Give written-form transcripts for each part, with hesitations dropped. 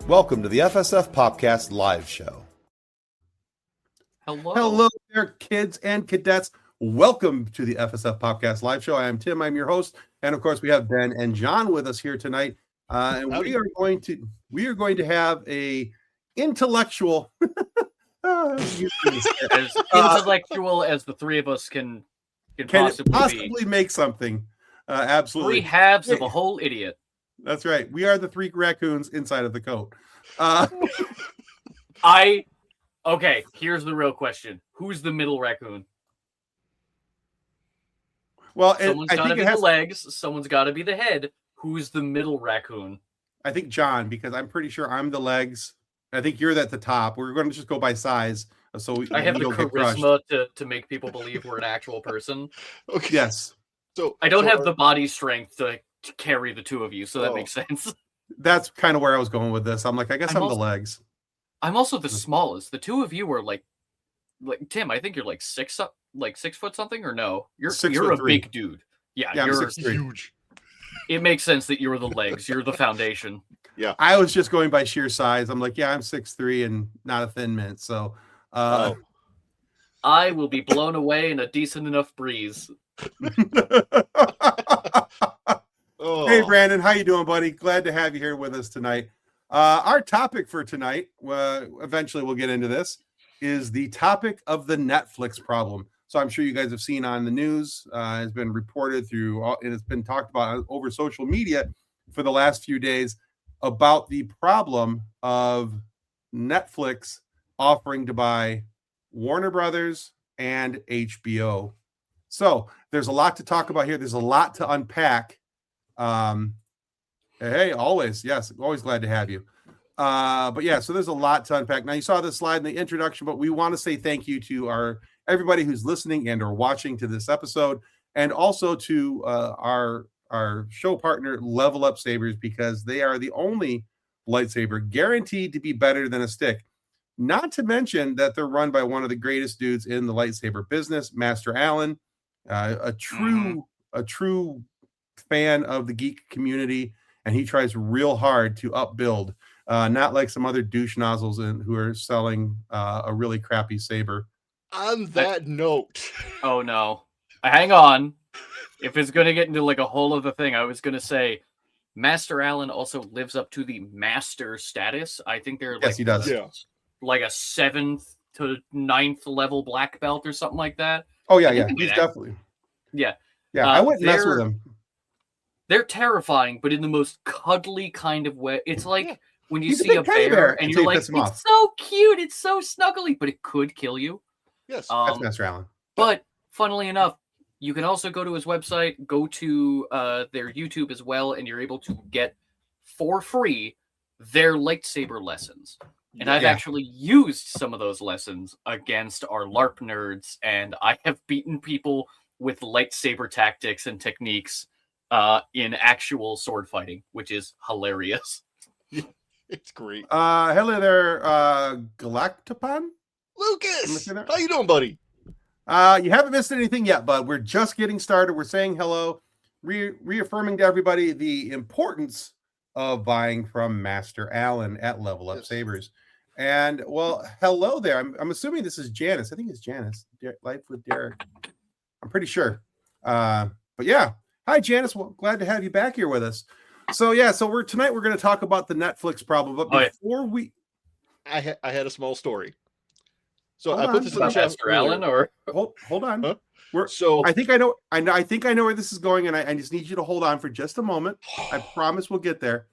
Welcome to the FSF PopCast live show. Hello there, kids and cadets. Welcome to the FSF PopCast live show. I am Tim. I'm your host, and of course, we have Ben and John with us here tonight. And we are going to have a intellectual, as intellectual as the three of us can possibly make something. Absolutely, 3 halves of a whole idiot. That's right. We are the 3 raccoons inside of the coat. Okay, here's the real question. Who's the middle raccoon? Well, someone's got to be the legs. Someone's got to be the head. Who's the middle raccoon? I think John, because I'm pretty sure I'm the legs. I think you're at the top. We're going to just go by size. So I have the charisma to make people believe we're an actual person. Okay. Yes. So I don't have the body strength to carry the 2 of you, so that makes sense. That's kind of where I was going with this. I'm like, I guess I'm the legs. I'm also the smallest. The 2 of you are like Tim. I think you're like 6 foot something, or no? You're a big dude. Yeah, you're 6'3". Huge. It makes sense that you're the legs. You're the foundation. Yeah, I was just going by sheer size. I'm like, yeah, I'm 6'3" and not a thin mint. So, I will be blown away in a decent enough breeze. Hey, Brandon, how you doing, buddy? Glad to have you here with us tonight. Our topic for tonight, eventually we'll get into this, is the topic of the Netflix problem. So I'm sure you guys have seen on the news, has been reported through, and it's been talked about over social media for the last few days about the problem of Netflix offering to buy Warner Brothers and HBO. So there's a lot to talk about here. There's a lot to unpack. Hey, always glad to have you. But yeah, so there's a lot to unpack. Now you saw this slide in the introduction, but we want to say thank you to everybody who's listening and or watching to this episode, and also to our show partner Level Up Sabers, because they are the only lightsaber guaranteed to be better than a stick. Not to mention that they're run by one of the greatest dudes in the lightsaber business, Master Allen, a true fan of the geek community, and he tries real hard to upbuild, not like some other douche nozzles who are selling a really crappy saber. On that note, oh no, hang on. If it's gonna get into like a whole other thing, I was gonna say Master Allen also lives up to the master status. I think they're yes, he does. Yeah. Like a 7th to 9th level black belt or something like that. Oh yeah. He's definitely. Yeah. I wouldn't mess with him. They're terrifying, but in the most cuddly kind of way. It's like when you He's see a bear and you're like, it's so cute, it's so snuggly, but it could kill you. Yes, that's Master Allen. But funnily enough, you can also go to his website, go to their YouTube as well, and you're able to get for free their lightsaber lessons. And I've actually used some of those lessons against our LARP nerds, and I have beaten people with lightsaber tactics and techniques in actual sword fighting, which is hilarious. It's great. Hello there, Galactopon. Lucas, how you doing, buddy? You haven't missed anything yet, bud. We're just getting started. We're saying hello, reaffirming to everybody the importance of buying from Master Allen at Level Up Sabers. And well, hello there. I'm assuming this is Janice. I think it's Janice. Life with Derek. I'm pretty sure. But yeah, hi Janice. Well, glad to have you back here with us. So tonight we're going to talk about the Netflix problem. But before I had a small story. So I put this in the chat. Master Allen, or hold on. Huh? I think I know. I think I know where this is going, and I just need you to hold on for just a moment. I promise we'll get there.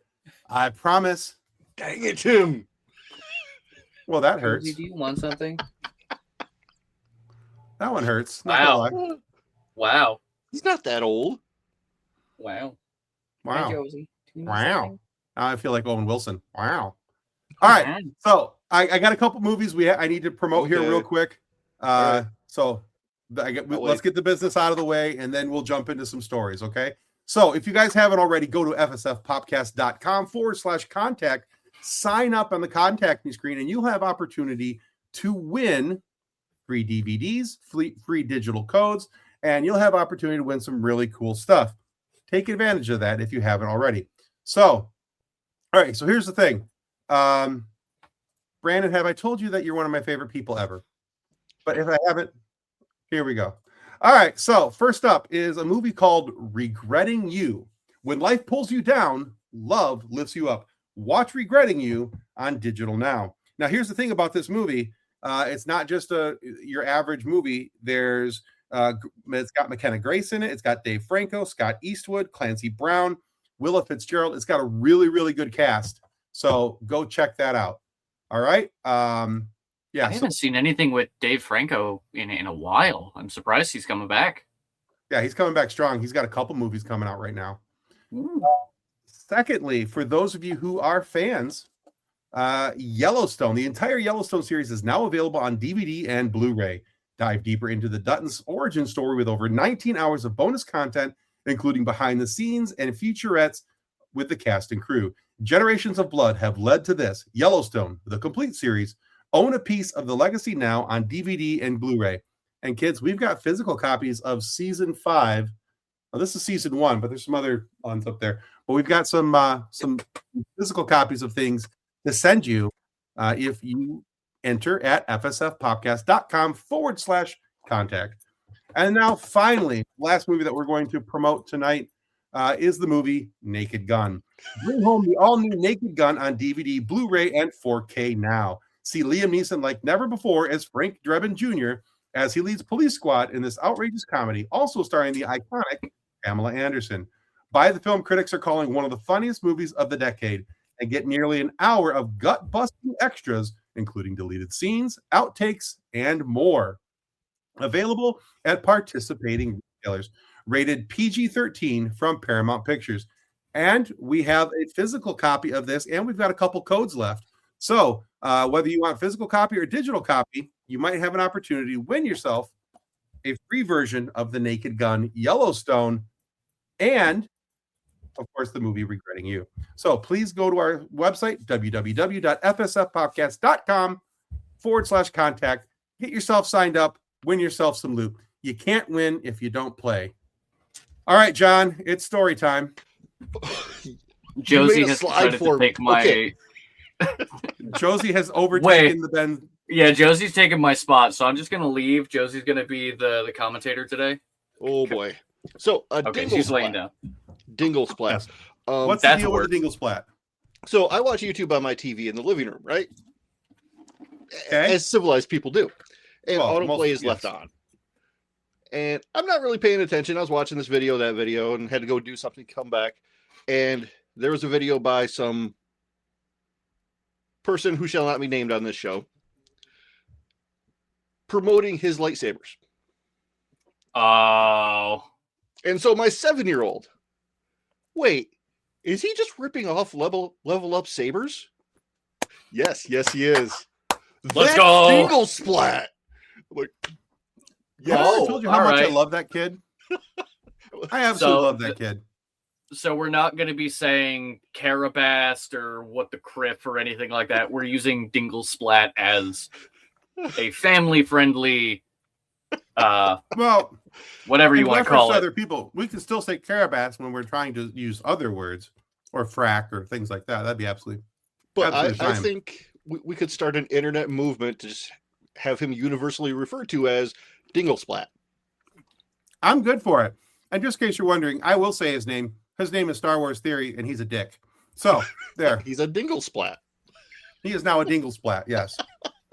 I promise. Dang it, Tim. Well, that hurts. Do you want something? That one hurts. Wow. He's not that old. Wow. Hi, Josie. Wow. Now I feel like Owen Wilson. Wow. All right. So I got a couple movies I need to promote here real quick. Right. So let's get the business out of the way, and then we'll jump into some stories. Okay. So if you guys haven't already, go to fsfpopcast.com/contact. Sign up on the contact me screen, and you'll have opportunity to win free DVDs, free digital codes, and you'll have opportunity to win some really cool stuff. Take advantage of that if you haven't already. So, all right. So here's the thing. Brandon, have I told you that you're one of my favorite people ever? But if I haven't, here we go. All right. So first up is a movie called Regretting You. When life pulls you down, love lifts you up. Watch Regretting You on digital now. Now, here's the thing about this movie. It's not just your average movie. It's got McKenna Grace in it. It's got Dave Franco, Scott Eastwood, Clancy Brown, Willa Fitzgerald. It's got a really, really good cast. So go check that out. All right. Yeah. I haven't seen anything with Dave Franco in a while. I'm surprised he's coming back. Yeah, he's coming back strong. He's got a couple movies coming out right now. Ooh. Secondly, for those of you who are fans, Yellowstone, the entire Yellowstone series is now available on DVD and Blu-ray. Dive deeper into the Duttons' origin story with over 19 hours of bonus content, including behind the scenes and featurettes with the cast and crew. Generations of blood have led to this. Yellowstone, the complete series. Own a piece of the legacy now on DVD and Blu-ray. And kids, we've got physical copies of season 5. Well, this is season 1, but there's some other ones up there. But we've got some physical copies of things to send you if you enter at fsfpopcast.com/contact. And now, finally, last movie that we're going to promote tonight is the movie Naked Gun. Bring home the all-new Naked Gun on DVD, Blu-ray, and 4K now. See Liam Neeson like never before as Frank Drebin Jr. as he leads Police Squad in this outrageous comedy, also starring the iconic Pamela Anderson. By the film critics are calling one of the funniest movies of the decade, and get nearly an hour of gut-busting extras, including deleted scenes, outtakes, and more. Available at participating retailers. Rated PG-13 from Paramount Pictures. And we have a physical copy of this, and we've got a couple codes left. So whether you want physical copy or digital copy, you might have an opportunity to win yourself a free version of the Naked Gun Yellowstone and, of course, the movie Regretting You. So please go to our website, www.fsfpopcast.com/contact. Get yourself signed up, win yourself some loot. You can't win if you don't play. All right, John, it's story time. Josie has decided to take my... Okay. Josie has overtaken the Ben. Yeah, Josie's taking my spot, so I'm just going to leave. Josie's going to be the commentator today. Oh, boy. So, okay, she's laying down. Dingle Splat. What's the deal with the Dingle Splat? So, I watch YouTube on my TV in the living room, right? Okay. As civilized people do. And autoplay is left on. And I'm not really paying attention. I was watching this video, that video, and had to go do something, come back. And there was a video by some person who shall not be named on this show promoting his lightsabers. Oh. And so my 7-year-old, wait, is he just ripping off level up sabers? Yes, he is. Let's go. Dingle Splat. Like, yeah, I told you how much I love that kid. I absolutely love that kid. So we're not going to be saying Carabast or what the Criff or anything like that. We're using Dingle Splat as a family-friendly, well, whatever you want to call it. Other people, we can still say Carabast when we're trying to use other words or frack or things like that. That'd be absolutely. But I think we could start an internet movement to just have him universally referred to as Dingle Splat. I'm good for it. And just in case you're wondering, I will say his name. His name is Star Wars Theory, and he's a dick. So, there. He's a Dingle Splat. He is now a Dingle Splat, yes.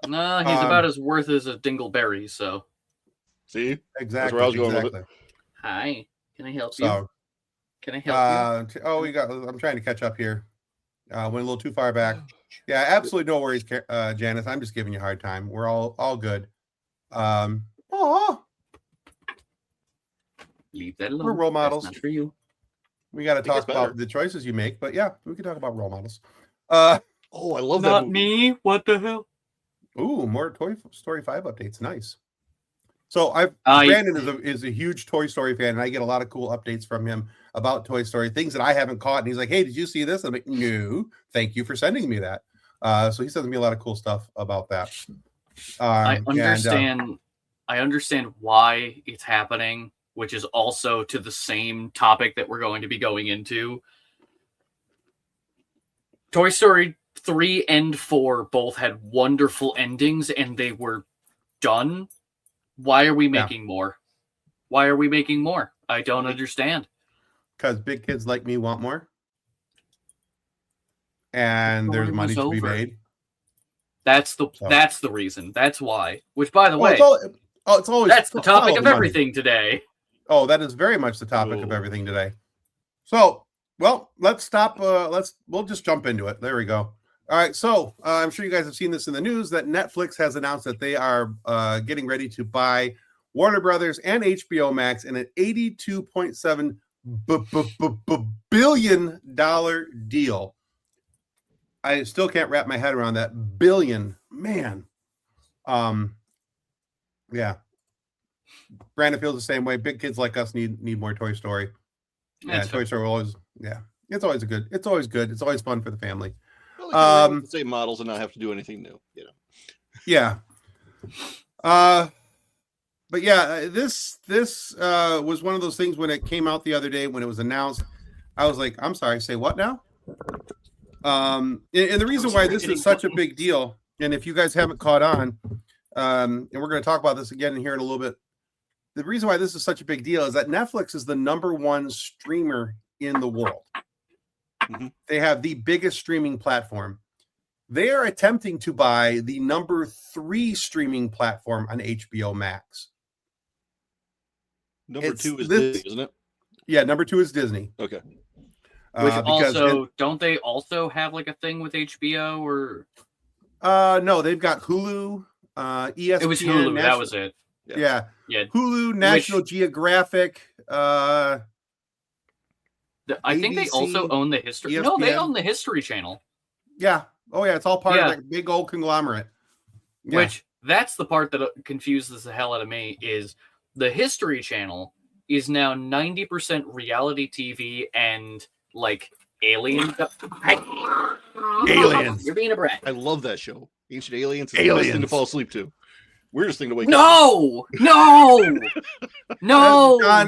No, he's about as worth as a Dingleberry, so. See? Exactly. That's where I was going with it. Hi. Can I help you? Can I help you? I'm trying to catch up here. Went a little too far back. Yeah, absolutely no worries, Janice. I'm just giving you a hard time. We're all good. Leave that alone. We're role models. That's not for you. We got to talk about the choices you make, but yeah, we can talk about role models. I love that. Not me. What the hell? Ooh, more Toy Story 5 updates. Nice. So Brandon is a huge Toy Story fan, and I get a lot of cool updates from him about Toy Story, things that I haven't caught. And he's like, "Hey, did you see this?" I'm like, "No, thank you for sending me that." So he sends me a lot of cool stuff about that. I understand. I understand why it's happening, which is also to the same topic that we're going to be going into. Toy Story 3 and 4 both had wonderful endings and they were done. Why are we making more? Why are we making more? I don't understand. Because big kids like me want more. And there's money to be made. That's the reason. That's why. Which, by the way, it's always that's the topic of everything today. Oh, that is very much the topic of everything today. So, well, let's stop. We'll just jump into it. There we go. All right. So I'm sure you guys have seen this in the news that Netflix has announced that they are getting ready to buy Warner Brothers and HBO Max in an $82.7 billion deal. I still can't wrap my head around that billion, man. Yeah. Brandon feels the same way. Big kids like us need more Toy Story. Yeah, Toy Story will always. Yeah, it's always good. It's always fun for the family. Well, the same models and not have to do anything new. Yeah. But yeah, this was one of those things when it came out the other day when it was announced. I was like, I'm sorry, say what now? And the reason why this is such a big deal, and if you guys haven't caught on, and we're going to talk about this again here in a little bit. The reason why this is such a big deal is that Netflix is the #1 streamer in the world. Mm-hmm. They have the biggest streaming platform. They are attempting to buy the #3 streaming platform on HBO Max. Number 2 is Disney, isn't it? Yeah, #2 is Disney. Okay. Which also, don't they also have like a thing with HBO or? No, they've got Hulu, ESPN. It was Hulu. That was it. Yeah. Hulu, National Geographic. I think they also own the History. ESPN. No, they own the History Channel. Yeah. Oh yeah, it's all part of that big old conglomerate. Yeah. Which that's the part that confuses the hell out of me is the History Channel is now 90% reality TV and like alien. Aliens. You're being a brat. I love that show. Ancient Aliens is the best thing to fall asleep to. Weirdest thing to wake up. No. John,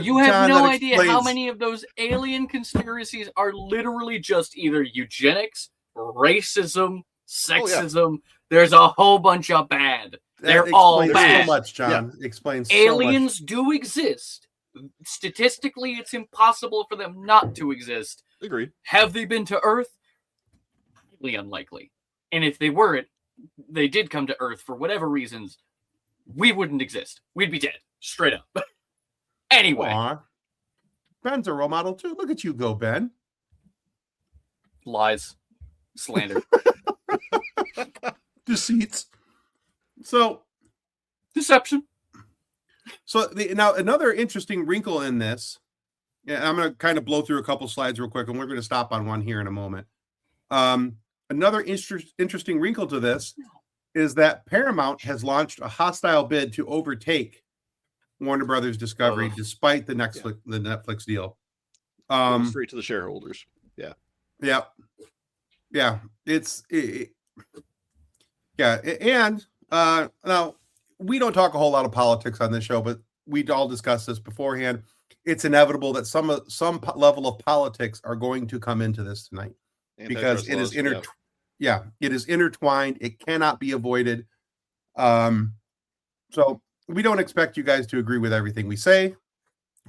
you have no idea how many of those alien conspiracies are literally just either eugenics, racism, sexism. Oh, yeah. There's a whole bunch of bad. They're all bad. So much, John. Yeah. Explains aliens so much. Do exist. Statistically, it's impossible for them not to exist. Agreed. Have they been to Earth? Highly unlikely. And if they weren't, they did come to Earth for whatever reasons, we wouldn't exist. We'd be dead. Straight up. Anyway. Aww. Ben's a role model too. Look at you go, Ben. Lies. Slander. Deceits. So. Deception. So now another interesting wrinkle in this. Yeah, I'm going to kind of blow through a couple slides real quick, and we're going to stop on one here in a moment. Another interesting wrinkle to this is that Paramount has launched a hostile bid to overtake Warner Brothers Discovery, despite the Netflix deal. Straight to the shareholders. Yeah. And now we don't talk a whole lot of politics on this show, but we all discussed this beforehand. It's inevitable that some level of politics are going to come into this tonight because it is it is intertwined. It cannot be avoided. So we don't expect you guys to agree with everything we say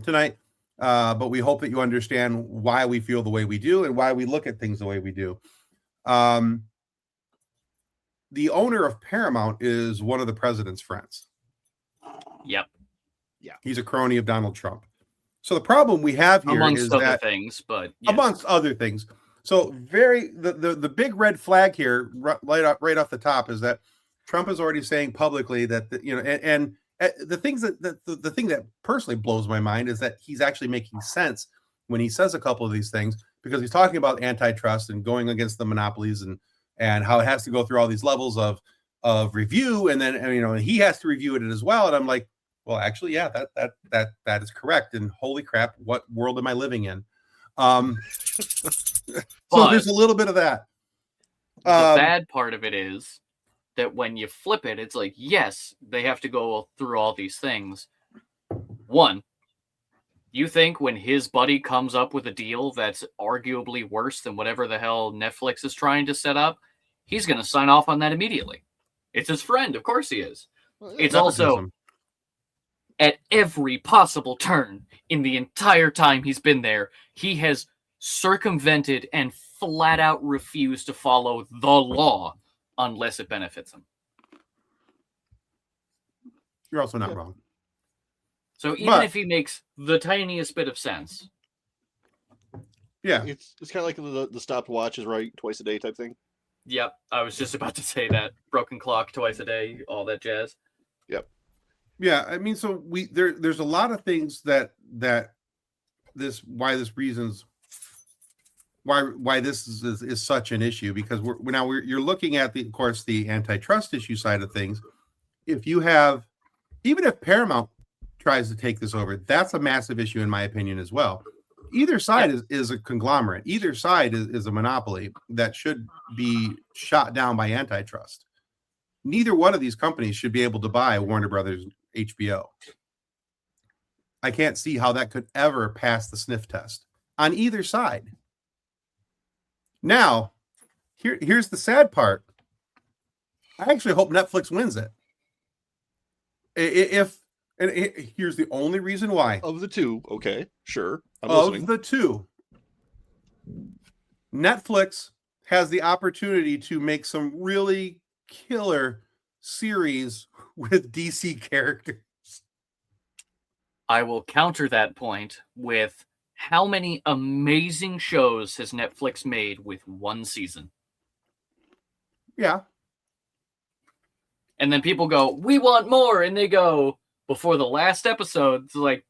tonight, but we hope that you understand why we feel the way we do and why we look at things the way we do. The owner of Paramount is one of the president's friends. Yep. Yeah. He's a crony of Donald Trump. So the problem we have here amongst other things. So the big red flag here right off the top is that Trump is already saying publicly that and the things the thing that personally blows my mind is that he's actually making sense when he says a couple of these things, because he's talking about antitrust and going against the monopolies and how it has to go through all these levels of review, and then and he has to review it as well. And I'm like, well, actually, yeah, that is correct. And holy crap, what world am I living in? So there's a little bit of that. The bad part of it is that when you flip it, it's like, yes, they have to go through all these things. One, you think when his buddy comes up with a deal that's arguably worse than whatever the hell Netflix is trying to set up, he's going to sign off on that immediately. It's his friend. Of course he is. It's also at every possible turn in the entire time he's been there, he has circumvented and flat out refused to follow the law unless it benefits him. You're also not wrong. So even if he makes the tiniest bit of sense. Yeah. It's kind of like the stopped watch is right twice a day type thing. Yep. I was just about to say that. Broken clock twice a day, all that jazz. Yep. Yeah, I mean, so there's a lot of things that why this is such an issue, because you're looking at of course the antitrust issue side of things. Even if Paramount tries to take this over, that's a massive issue in my opinion as well. Either side is a conglomerate. Either side is a monopoly that should be shot down by antitrust. Neither one of these companies should be able to buy Warner Brothers HBO. I can't see how that could ever pass the sniff test on either side. Now, here's the sad part. I actually hope Netflix wins it. Here's the only reason why. Of the two, okay, sure. The two, Netflix has the opportunity to make some really killer series with DC characters. I will counter that point with how many amazing shows has Netflix made with one season? Yeah. And then people go, we want more. And they go, before the last episode, it's like,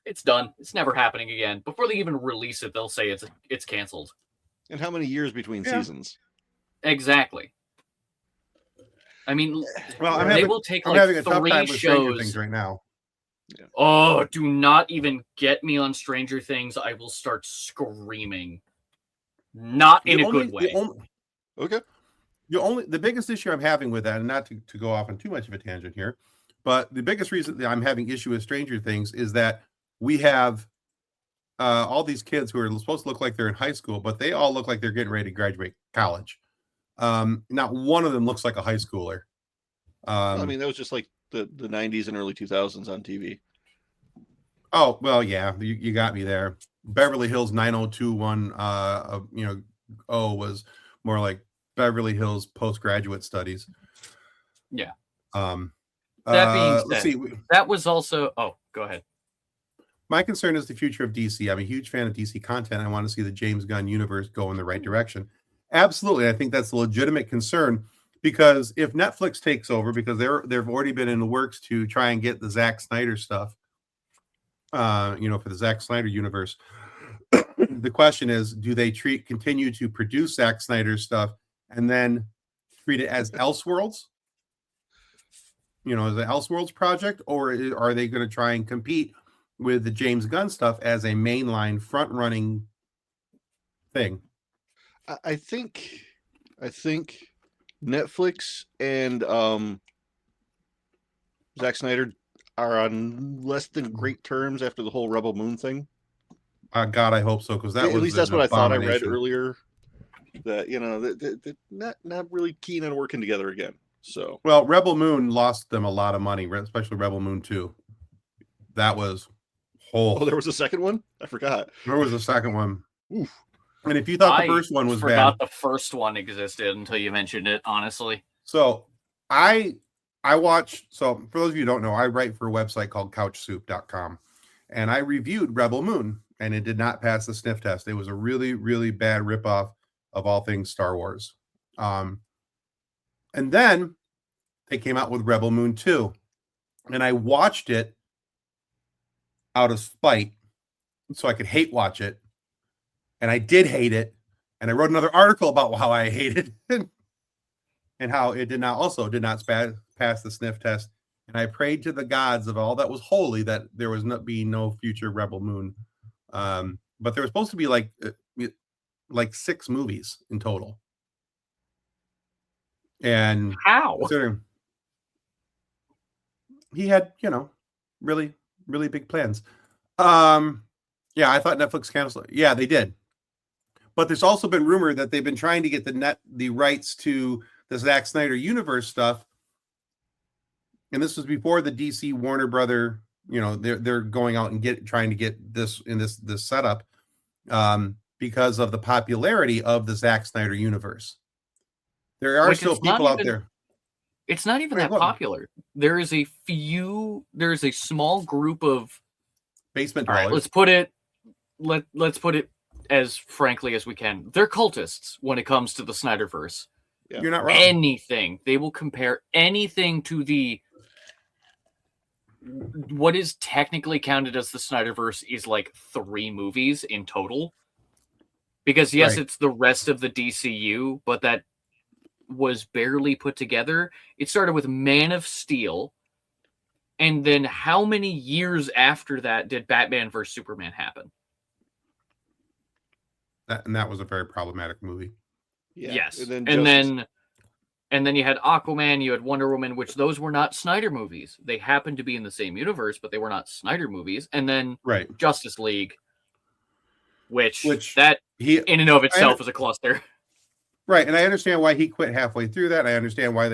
it's done. It's never happening again. Before they even release it, they'll say it's canceled. And how many years between seasons? Exactly. I mean, they will take I'm like having a tough 3 time with Stranger shows Things right now. Yeah. Oh, do not even get me on Stranger Things. I will start screaming. Not in a good way. Okay. The biggest issue I'm having with that, and not to go off on too much of a tangent here, but the biggest reason that I'm having issue with Stranger Things is that we have all these kids who are supposed to look like they're in high school, but they all look like they're getting ready to graduate college. Not one of them looks like a high schooler. I mean, that was just like the 90s and early 2000s on TV. Oh, well, yeah, you got me there. Beverly Hills 90210, was more like Beverly Hills postgraduate studies. Yeah. That being said, let's see. That was also. Oh, go ahead. My concern is the future of DC. I'm a huge fan of DC content. I want to see the James Gunn universe go in the right direction. Absolutely, I think that's a legitimate concern, because if Netflix takes over, because they've already been in the works to try and get the Zack Snyder stuff, for the Zack Snyder universe. The question is, do they continue to produce Zack Snyder stuff and then treat it as Elseworlds? As an Elseworlds project, or are they going to try and compete with the James Gunn stuff as a mainline front-running thing? I think Netflix and Zack Snyder are on less than great terms after the whole Rebel Moon thing. God, I hope so, because at least that's what I thought I read earlier. That they're not really keen on working together again. So Rebel Moon lost them a lot of money, especially Rebel Moon 2. That was Oh, there was a second one? I forgot. There was a second one. Oof. And if you thought the first one was bad, I forgot the first one existed until you mentioned it, honestly. So I watched, so for those of you who don't know, I write for a website called couchsoup.com, and I reviewed Rebel Moon, and it did not pass the sniff test. It was a really, really bad ripoff of all things Star Wars. And then they came out with Rebel Moon 2, and I watched it out of spite so I could hate watch it. And I did hate it. And I wrote another article about how I hated it and how it did not pass the sniff test. And I prayed to the gods of all that was holy that there was not be no future Rebel Moon. But there was supposed to be like 6 movies in total. And how he had, really, really big plans. Yeah, I thought Netflix canceled. Yeah, they did. But there's also been rumor that they've been trying to get the rights to the Zack Snyder universe stuff. And this was before the DC Warner Brother, they're going out and trying to get this in this setup because of the popularity of the Zack Snyder universe. There are still people out there. It's not even that popular. There's a small group of basement dwellers. All right, let's put it as frankly as we can. They're cultists when it comes to the Snyderverse. Yeah. You're not wrong. Anything. They will compare anything to what is technically counted as the Snyderverse is like 3 movies in total. Because yes, It's the rest of the DCU, but that was barely put together. It started with Man of Steel, and then how many years after that did Batman vs Superman happen? That was a very problematic movie. Yeah. Yes, and then you had Aquaman, you had Wonder Woman, which those were not Snyder movies. They happened to be in the same universe, but they were not Snyder movies. And then Justice League, which that in and of itself is a cluster. Right, and I understand why he quit halfway through that. I understand why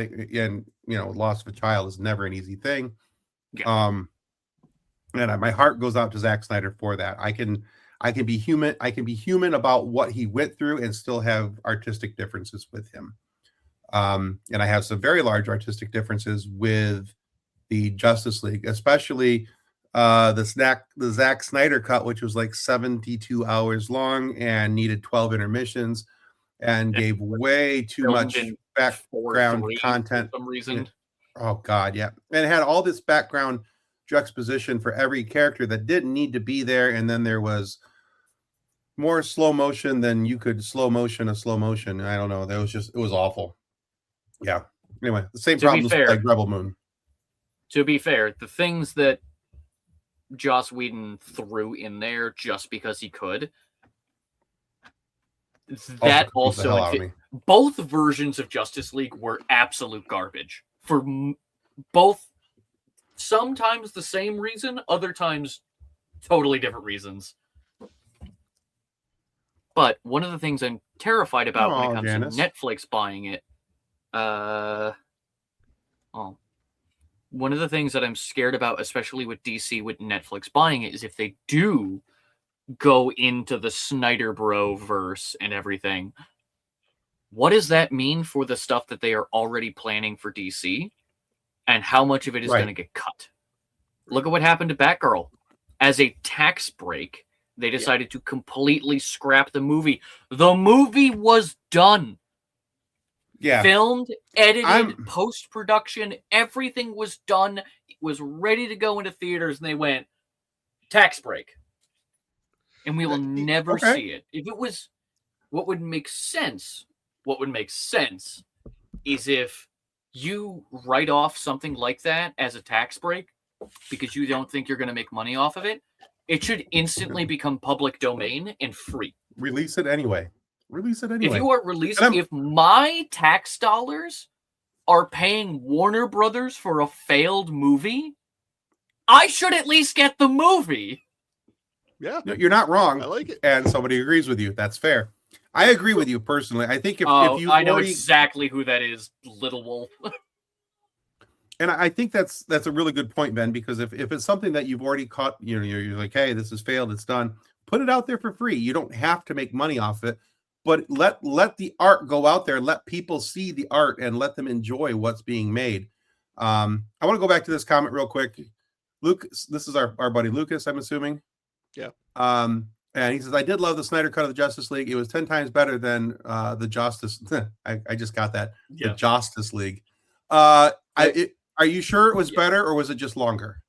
loss of a child is never an easy thing. Yeah. And my heart goes out to Zack Snyder for that. I can be human. I can be human about what he went through and still have artistic differences with him. And I have some very large artistic differences with the Justice League, especially the Zack Snyder cut, which was like 72 hours long and needed 12 intermissions. And gave way too much background content for some reason. Oh God, yeah. And it had all this background juxtaposition for every character that didn't need to be there. And then there was more slow motion than you could slow motion a slow motion. I don't know. It was awful. Yeah. Anyway, the same problems like Rebel Moon. To be fair, the things that Joss Whedon threw in there just because he could, that also both versions of Justice League were absolute garbage for both, sometimes the same reason, other times totally different reasons. But one of the things I'm terrified about when it comes to Netflix buying it, one of the things that I'm scared about, especially with DC with Netflix buying it, is if they do go into the Snyder Bro verse and everything, what does that mean for the stuff that they are already planning for DC, and how much of it is going to get cut? Look at what happened to Batgirl. As a tax break, they decided to completely scrap the movie. The movie was done. Yeah. Filmed, edited, post-production, everything was done. It was ready to go into theaters, and they went, tax break. And we will never see it. If it was, what would make sense is if you write off something like that as a tax break because you don't think you're going to make money off of it, it should instantly become public domain and free. Release it anyway. If you are releasing, if my tax dollars are paying Warner Brothers for a failed movie, I should at least get the movie. Yeah, no, you're not wrong. I like it, and somebody agrees with you. That's fair. I agree with you personally. I think if you, I know exactly who that is, Little Wolf. And I think that's a really good point, Ben. Because if it's something that you've already caught, you're like, hey, this has failed, it's done. Put it out there for free. You don't have to make money off it, but let the art go out there. Let people see the art and let them enjoy what's being made. I want to go back to this comment real quick. Luke, this is our buddy Lucas, I'm assuming. Yeah. And he says, I did love the Snyder cut of the Justice League. It was 10 times better than the Justice. I just got that. Yeah. The Justice League. Are you sure it was better, or was it just longer?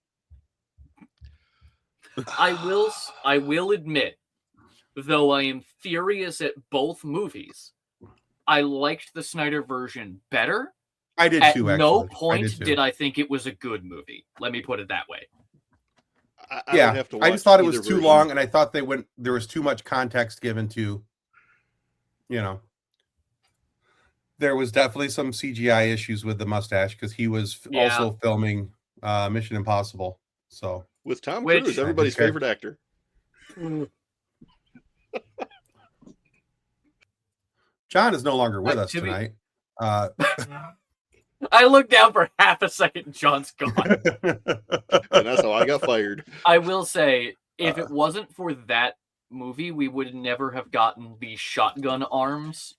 I will admit, though I am furious at both movies, I liked the Snyder version better. I did too, actually. At no point did I think it was a good movie. Let me put it that way. I just thought it was too long, and I thought there was too much context given to, there was definitely some CGI issues with the mustache because he was also filming Mission Impossible. So with Tom Cruise, everybody's favorite actor. John is no longer with us tonight. I looked down for half a second. John's gone. And that's how I got fired. I will say, if it wasn't for that movie, we would never have gotten the shotgun arms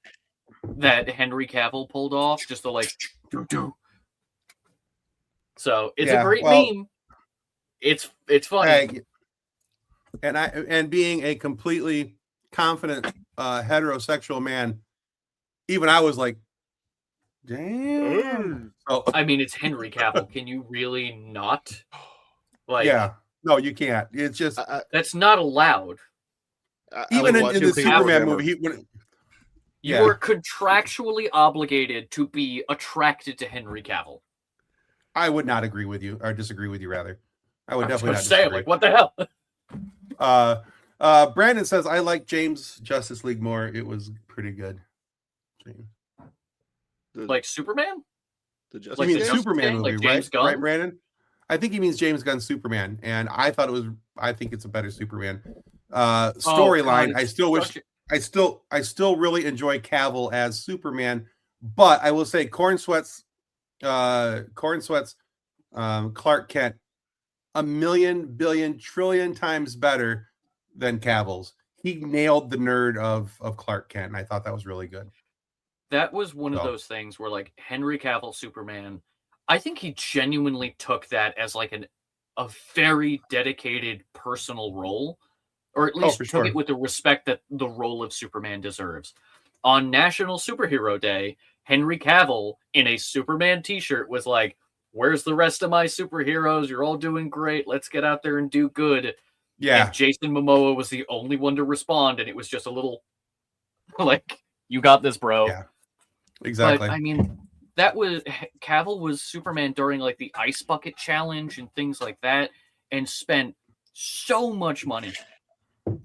that Henry Cavill pulled off. Just the like, doo-doo. So it's a great meme. It's funny. And being a completely confident heterosexual man, even I was like, damn. Oh. I mean, it's Henry Cavill. Can you really not? Like, yeah. No, you can't. It's just that's not allowed. Even in the Superman movie, you are contractually obligated to be attracted to Henry Cavill. I would not agree with you, or disagree with you, rather. I would definitely not say, like, what the hell? Brandon says, I like James Justice League more. It was pretty good. Like Superman? Like the Superman movie, like right? Gunn? Right, Brandon? I think he means James Gunn's Superman, and I think it's a better Superman. Storyline, I still really enjoy Cavill as Superman, but I will say Corn Sweat's Clark Kent a million, billion, trillion times better than Cavill's. He nailed the nerd of Clark Kent, and I thought that was really good. That was one of those things where, like, Henry Cavill Superman, I think he genuinely took that as like a very dedicated personal role, or at least took it with the respect that the role of Superman deserves. On National Superhero Day, Henry Cavill in a Superman t-shirt was like, where's the rest of my superheroes? You're all doing great. Let's get out there and do good. Yeah. And Jason Momoa was the only one to respond, and it was just a little like, you got this, bro. Yeah. Exactly. But, I mean, Cavill was Superman during like the Ice Bucket Challenge and things like that, and spent so much money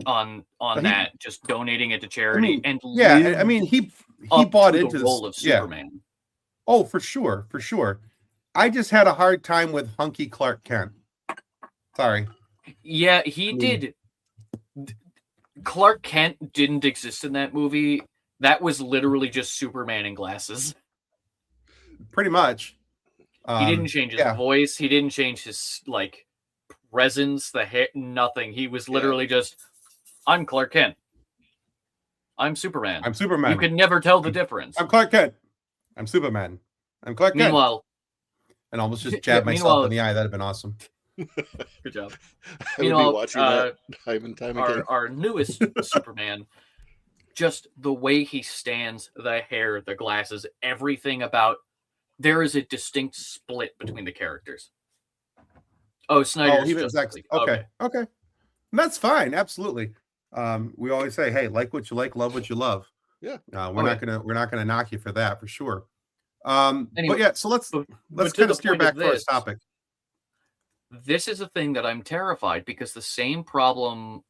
on that, just donating it to charity. He bought into the role of Superman. Yeah. Oh, for sure. I just had a hard time with hunky Clark Kent. Sorry. Yeah, he did. Clark Kent didn't exist in that movie. That was literally just Superman in glasses. Pretty much. He didn't change his voice. He didn't change his like presence, the hair, nothing. He was literally just, I'm Clark Kent. I'm Superman. I'm Superman. You could never tell the difference. I'm Clark Kent. I'm Superman. I'm Clark Kent. Meanwhile, and almost just jabbed myself in the eye. That'd have been awesome. Good job. Meanwhile, be watching that time and time again. Our newest Superman, just the way he stands, the hair, the glasses, everything about. There is a distinct split between the characters. Oh, Snyder's Justice League. Okay. That's fine. Absolutely. We always say, hey, like what you like, love what you love. Yeah. We're not gonna knock you for that, for sure. Anyway, but yeah, so let's kind of steer back to our topic. This is a thing that I'm terrified, because the same problem,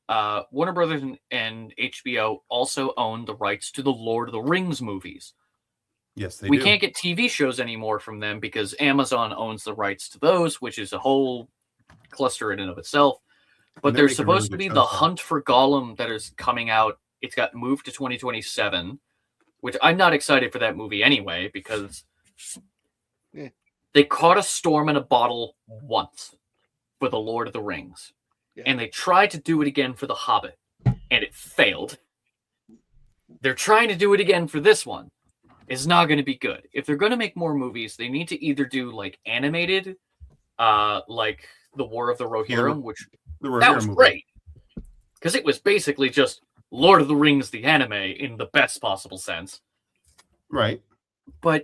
Warner Brothers and HBO also own the rights to the Lord of the Rings movies. Yes, we can't get TV shows anymore from them because Amazon owns the rights to those, which is a whole cluster in and of itself. But there's supposed to be the Hunt for Gollum that is coming out. It's got moved to 2027, which I'm not excited for that movie anyway, because they caught a storm in a bottle once for the Lord of the Rings. Yeah. And they tried to do it again for The Hobbit, and it failed. They're trying to do it again for this one. It's not going to be good. If they're going to make more movies, they need to either do like animated, like The War of the Rohirrim, which that was great, because it was basically just Lord of the Rings, the anime, in the best possible sense. Right. But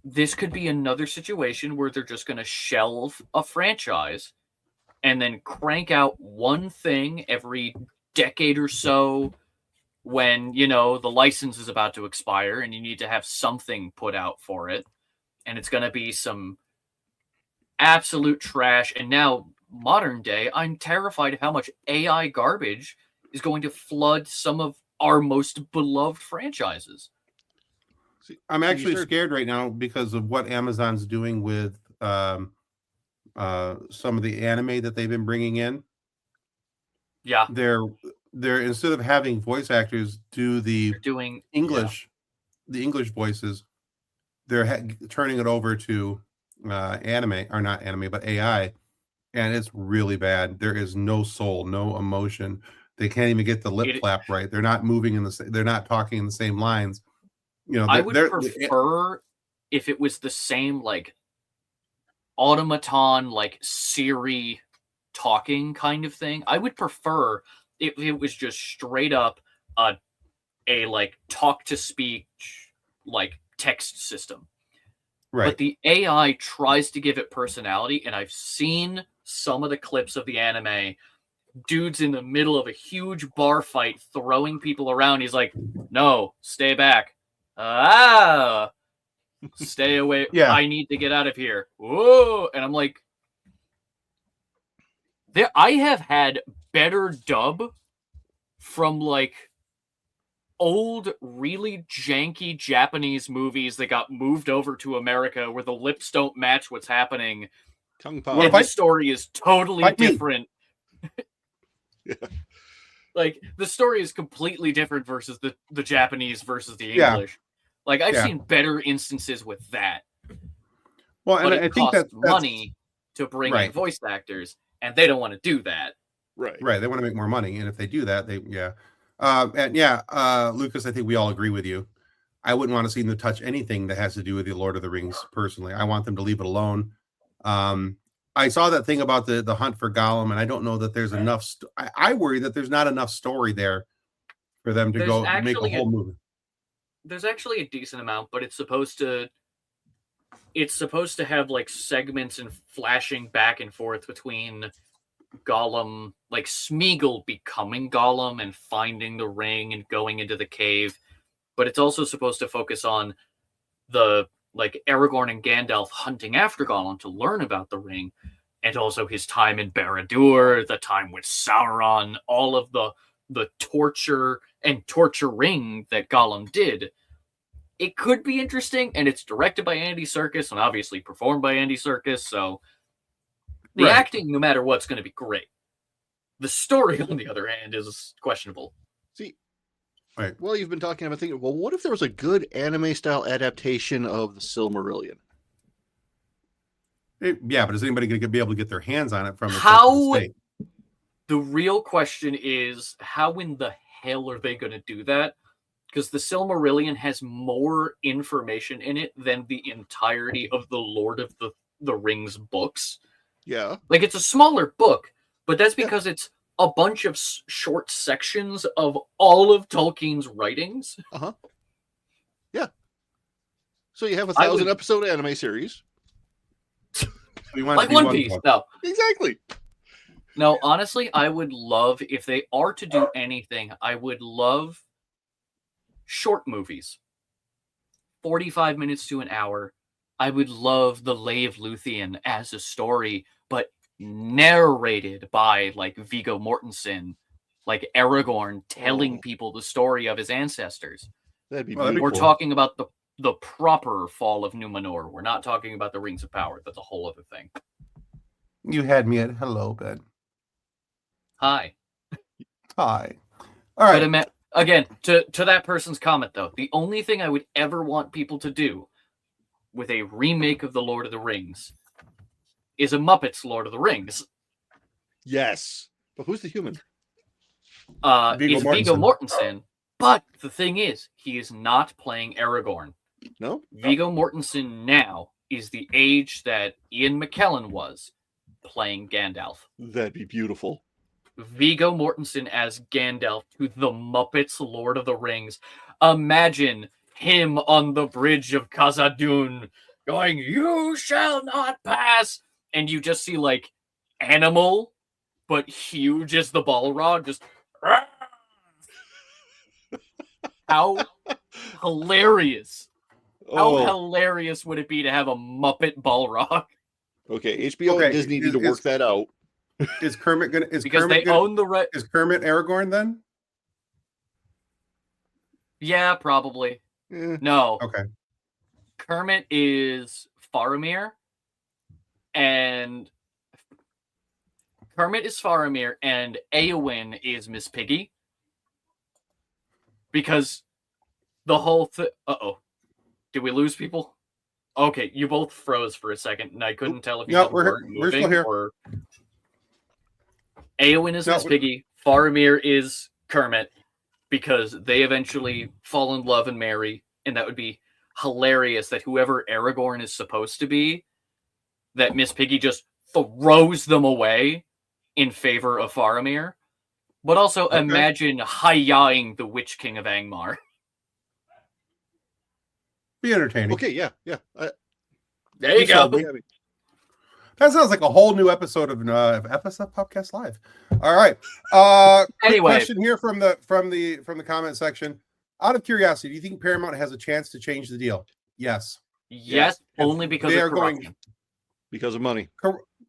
this could be another situation where they're just going to shelve a franchise and then crank out one thing every decade or so, when, you know, the license is about to expire and you need to have something put out for it. And it's going to be some absolute trash. And now, modern day, I'm terrified of how much AI garbage is going to flood some of our most beloved franchises. See, I'm actually scared right now because of what Amazon's doing with some of the anime that they've been bringing in. Yeah. they're instead of having voice actors do the doing English, the English voices, they're turning it over to anime, or not anime, but AI, and it's really bad. There is no soul, no emotion. They can't even get the lip flap right. They're not moving in the. They're not talking in the same lines. You know, I would prefer if it was the same like automaton, like Siri talking kind of thing. I would prefer if it was just straight up a like talk to speech like text system. Right. But the AI tries to give it personality, and I've seen some of the clips of the anime. Dude's in the middle of a huge bar fight throwing people around. He's like, no, stay back. Stay away. Yeah. I need to get out of here. Whoa. And I'm like, I have had better dub from like old, really janky Japanese movies that got moved over to America where the lips don't match what's happening. Tongue pie. And the story is totally different. Yeah. Like the story is completely different versus the Japanese versus the English. Like I've seen better instances with that. Well, and I think that's money to bring in voice actors, and they don't want to do that. Right. They want to make more money, and if they do that, Lucas, I think we all agree with you. I wouldn't want to see them touch anything that has to do with the Lord of the Rings. Personally, I want them to leave it alone. I saw that thing about the hunt for Gollum, and I don't know that there's enough. I worry that there's not enough story there for them to make a whole movie. There's actually a decent amount, but it's supposed to have like segments and flashing back and forth between Gollum, like Smeagol becoming Gollum and finding the ring and going into the cave. But it's also supposed to focus on the like Aragorn and Gandalf hunting after Gollum to learn about the ring, and also his time in Barad-dûr, the time with Sauron, all of the torture and torturing that Gollum did. It could be interesting, and it's directed by Andy Serkis and obviously performed by Andy Serkis, so the acting, no matter what's going to be great. The story, on the other hand, is questionable. See, well, you've been talking about thinking, well, what if there was a good anime-style adaptation of the Silmarillion? But is anybody going to be able to get their hands on it from the real question is, how in the hell are they going to do that? Because the Silmarillion has more information in it than the entirety of the Lord of the Rings books. Yeah. Like, it's a smaller book, but that's because it's a bunch of short sections of all of Tolkien's writings. Uh-huh. Yeah. So you have a 1,000-episode anime series. Like One Piece. No. Exactly. No, honestly, I would love, if they are to do anything, I would love short movies. 45 minutes to an hour. I would love The Lay of Luthien as a story, but narrated by like Viggo Mortensen, like Aragorn telling people the story of his ancestors. That'd be We're talking about the proper fall of Numenor. We're not talking about the Rings of Power. That's a whole other thing. You had me at hello, Ben. Hi. All right. But again, to that person's comment, though, the only thing I would ever want people to do with a remake of The Lord of the Rings is a Muppets Lord of the Rings. Yes. But who's the human? It's Viggo Mortensen. But the thing is, he is not playing Aragorn. No? Viggo Mortensen now is the age that Ian McKellen was playing Gandalf. That'd be beautiful. Viggo Mortensen as Gandalf to the Muppets Lord of the Rings. Imagine him on the bridge of Khazad-dûm going, "You shall not pass!" And you just see, like, animal, but huge as the Balrog, just... How hilarious. How hilarious would it be to have a Muppet Balrog? Okay, HBO and Disney need to work that out. Is Kermit gonna? Own the Is Kermit Aragorn then? Yeah, probably. No. Okay. Kermit is Faramir, and Eowyn is Miss Piggy, because the whole thing. Did we lose people? Okay, you both froze for a second, and I couldn't tell if you we're still here. Or Eowyn is Miss Piggy, Faramir is Kermit, because they eventually fall in love and marry, and that would be hilarious that whoever Aragorn is supposed to be, that Miss Piggy just throws them away in favor of Faramir. But also imagine hi-yahing the Witch King of Angmar. Be entertaining. Okay, yeah. There you go. That sounds like a whole new episode of FSF PopCast Live. All right. Anyway, question here from the comment section. Out of curiosity, do you think Paramount has a chance to change the deal? Yes. Yes, only because of corruption. Because of money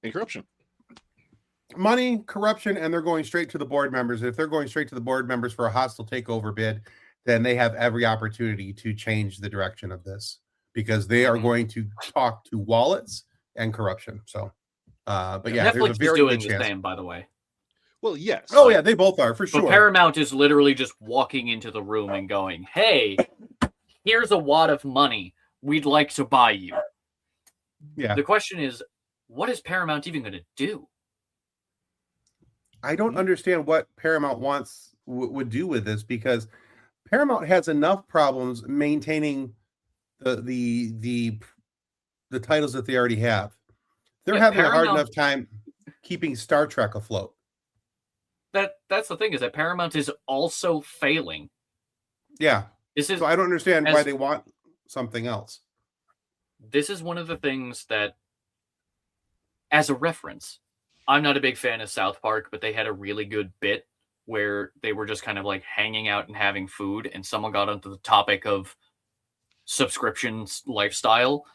and corruption. Money, corruption, and they're going straight to the board members. If they're going straight to the board members for a hostile takeover bid, then they have every opportunity to change the direction of this, because they are going to talk to wallets and corruption. So, but yeah, Netflix there's a very is doing good the chance. same, by the way. Well, yes. Oh yeah, they both are for sure. But Paramount is literally just walking into the room and going, "Hey, here's a wad of money. We'd like to buy you." Yeah. The question is, what is Paramount even going to do? I don't understand what Paramount would do with this, because Paramount has enough problems maintaining the titles that they already have. They're having a hard enough time keeping Star Trek afloat. That's the thing, is that Paramount is also failing. Yeah. So I don't understand why they want something else. This is one of the things that, as a reference, I'm not a big fan of South Park, but they had a really good bit where they were just kind of like hanging out and having food, and someone got onto the topic of subscriptions lifestyle,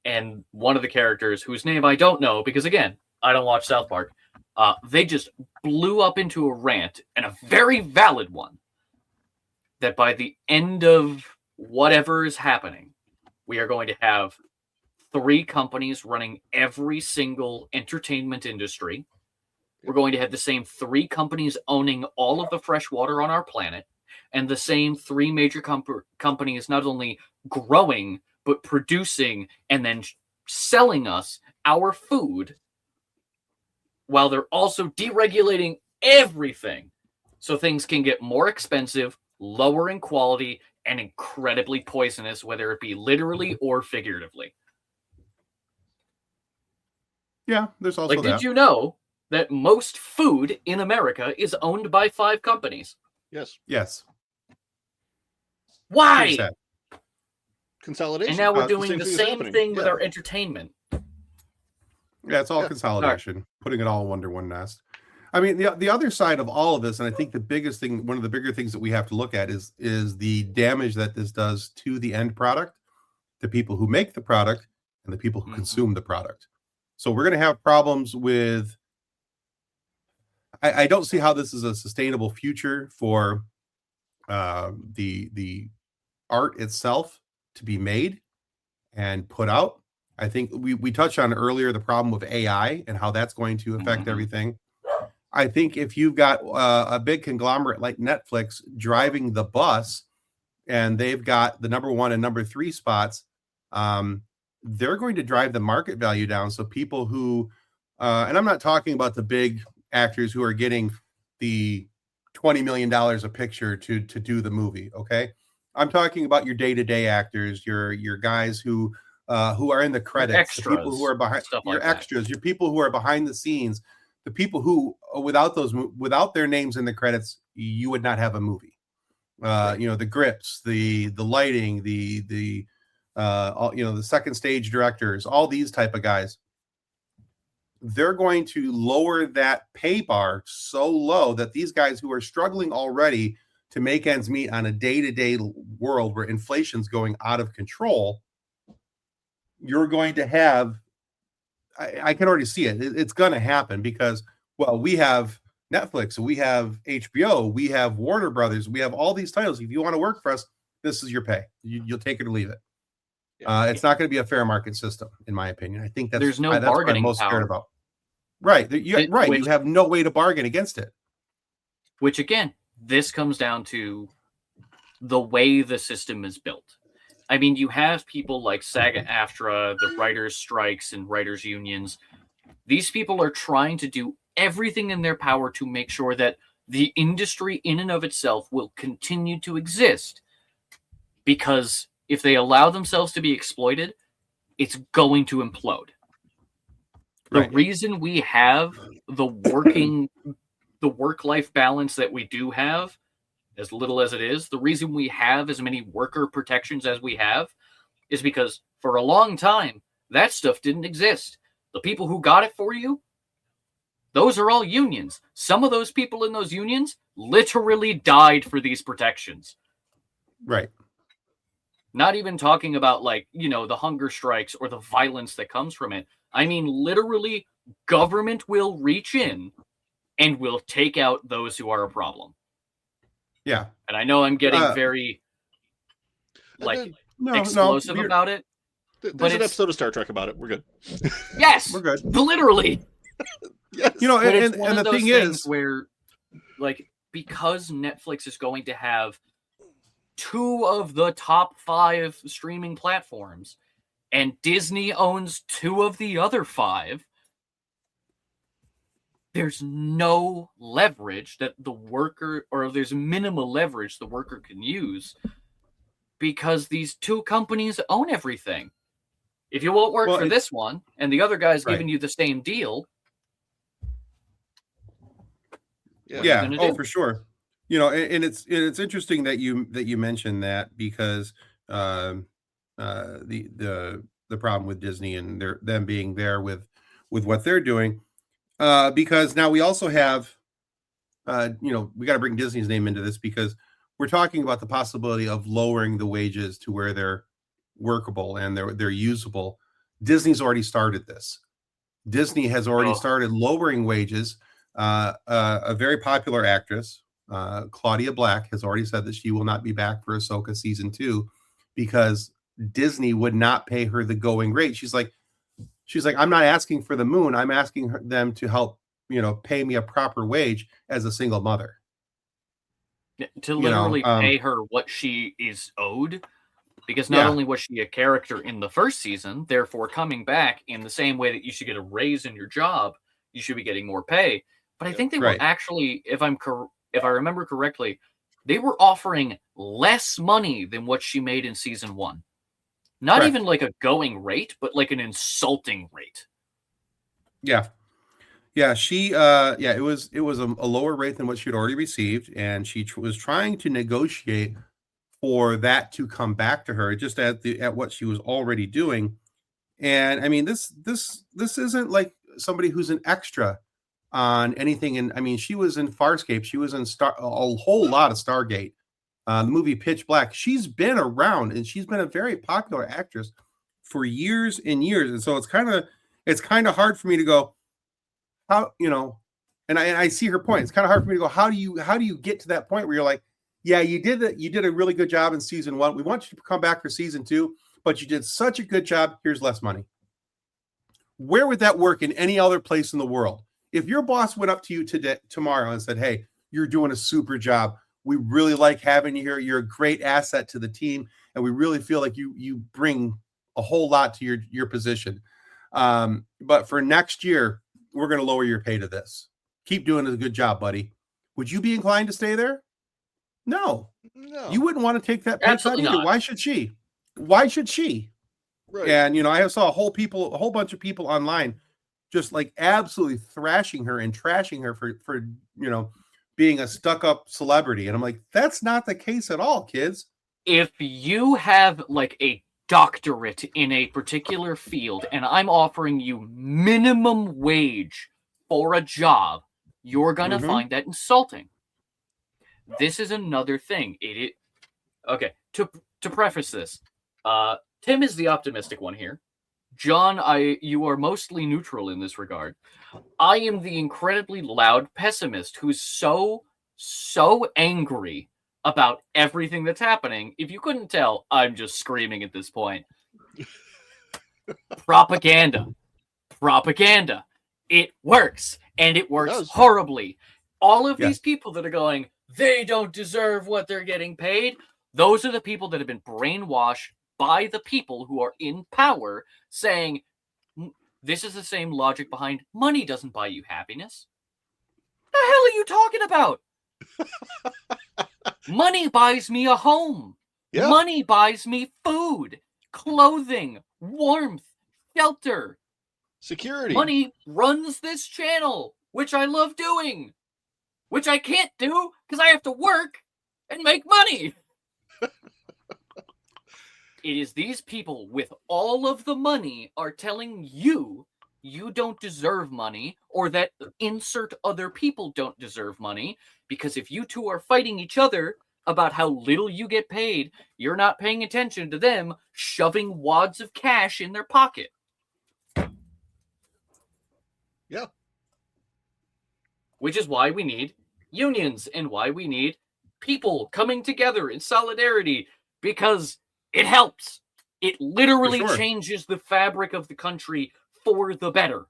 and one of the characters, whose name I don't know, because again, I don't watch South Park, they just blew up into a rant, and a very valid one, that by the end of whatever is happening, we are going to have 3 companies running every single entertainment industry. We're going to have the same 3 companies owning all of the fresh water on our planet, and the same 3 major companies not only growing, but producing and then selling us our food, while they're also deregulating everything, so things can get more expensive, lower in quality, and incredibly poisonous, whether it be literally or figuratively. Yeah, there's also like, did you know that most food in America is owned by 5 companies? Yes. Why? Consolidation. And now we're doing the same thing with our entertainment. Yeah, it's all consolidation, right. Putting it all under one nest. I mean, the other side of all of this, and I think the biggest thing, one of the bigger things that we have to look at is the damage that this does to the end product, the people who make the product, and the people who consume the product. So we're going to have problems with. I don't see how this is a sustainable future for the art itself to be made and put out. I think we touched on earlier the problem with AI and how that's going to affect everything. I think if you've got a big conglomerate like Netflix driving the bus, and they've got the number 1 and number 3 spots, they're going to drive the market value down. So people who, and I'm not talking about the big actors who are getting the $20 million a picture to do the movie. Okay. I'm talking about your day-to-day actors, your guys who are in the credits, extras, the people who are behind, your extras, your people who are behind the scenes, the people who, without their names in the credits, you would not have a movie. The grips, the lighting, the second stage directors, all these type of guys. They're going to lower that pay bar so low that these guys who are struggling already to make ends meet on a day-to-day world where inflation's going out of control, you're going to have, I can already see it. It's going to happen because, well, we have Netflix, we have HBO, we have Warner Brothers, we have all these titles. If you want to work for us, this is your pay. You'll take it or leave it. It's not going to be a fair market system, in my opinion. I think there's no bargaining what I'm most scared about. Right. You have no way to bargain against it. Which, again, this comes down to the way the system is built. I mean, you have people like SAG-AFTRA, the writers' strikes and writers' unions. These people are trying to do everything in their power to make sure that the industry in and of itself will continue to exist. Because if they allow themselves to be exploited, it's going to implode. The reason we have the work-life balance that we do have, as little as it is, the reason we have as many worker protections as we have is because for a long time, that stuff didn't exist. The people who got it for you, those are all unions. Some of those people in those unions literally died for these protections. Right. Not even talking about, like, you know, the hunger strikes or the violence that comes from it. I mean, literally, government will reach in and will take out those who are a problem. Yeah. And I know I'm getting very, explosive about it. There's an episode of Star Trek about it. We're good. Yes! We're good. Literally! Yes. You know, and the thing thing is... where, like, because Netflix is going to have 2 of the top 5 streaming platforms, and Disney owns 2 of the other 5, there's no leverage that the worker, or there's minimal leverage the worker can use, because these 2 companies own everything. If you won't work for this one, and the other guy's giving you the same deal, yeah. Oh, for sure. You know, and it's interesting that you mentioned that, because the problem with Disney and them being there with what they're doing, because now we also have, you know, we got to bring Disney's name into this, because we're talking about the possibility of lowering the wages to where they're workable and they're usable. Disney's already started this. Disney has already started lowering wages. A very popular actress, Claudia Black, has already said that she will not be back for Ahsoka season 2 because Disney would not pay her the going rate. She's like, I'm not asking for the moon. I'm asking them to help, you know, pay me a proper wage as a single mother. To literally pay her what she is owed. Because not only was she a character in the first season, therefore coming back in the same way that you should get a raise in your job, you should be getting more pay. But I think they were actually, if I remember correctly, they were offering less money than what she made in season 1. Not even like a going rate, but like an insulting rate. Yeah. Yeah, she it was a lower rate than what she had already received, and she was trying to negotiate for that to come back to her just at what she was already doing. And I mean, this isn't like somebody who's an extra on anything. And I mean, she was in Farscape, she was in a whole lot of Stargate, the movie Pitch Black. She's been around, and she's been a very popular actress for years and years. And so it's kind of hard for me to go, how, you know, and I see her point. It's kind of hard for me to go, how do you get to that point where you're like, yeah, you did a really good job in season 1. We want you to come back for season 2, but you did such a good job. Here's less money. Where would that work in any other place in the world? If your boss went up to you tomorrow and said, hey, you're doing a super job. We really like having you here. You're a great asset to the team, and we really feel like you bring a whole lot to your position. But for next year, we're going to lower your pay to this. Keep doing a good job, buddy. Would you be inclined to stay there? No. You wouldn't want to take that pay cut either. Why should she? Right. And, you know, I saw a whole bunch of people online just like absolutely thrashing her and trashing her for you know, being a stuck-up celebrity. And I'm like, that's not the case at all, kids. If you have like a doctorate in a particular field and I'm offering you minimum wage for a job, you're going to find that insulting. This is another thing. Okay, to preface this, Tim is the optimistic one here. John, you are mostly neutral in this regard. I am the incredibly loud pessimist who's so angry about everything that's happening. If you couldn't tell, I'm just screaming at this point. Propaganda. It works, and it works horribly. All of these people that are going, they don't deserve what they're getting paid. Those are the people that have been brainwashed by the people who are in power, saying, this is the same logic behind money doesn't buy you happiness. The hell are you talking about? Money buys me a home. Yeah. Money buys me food, clothing, warmth, shelter. Security. Money runs this channel, which I love doing, which I can't do because I have to work and make money. It is these people with all of the money are telling you you don't deserve money, or that insert other people don't deserve money, because if you two are fighting each other about how little you get paid, you're not paying attention to them shoving wads of cash in their pocket. Yeah. Which is why we need unions and why we need people coming together in solidarity, because it helps. It literally changes the fabric of the country for the better.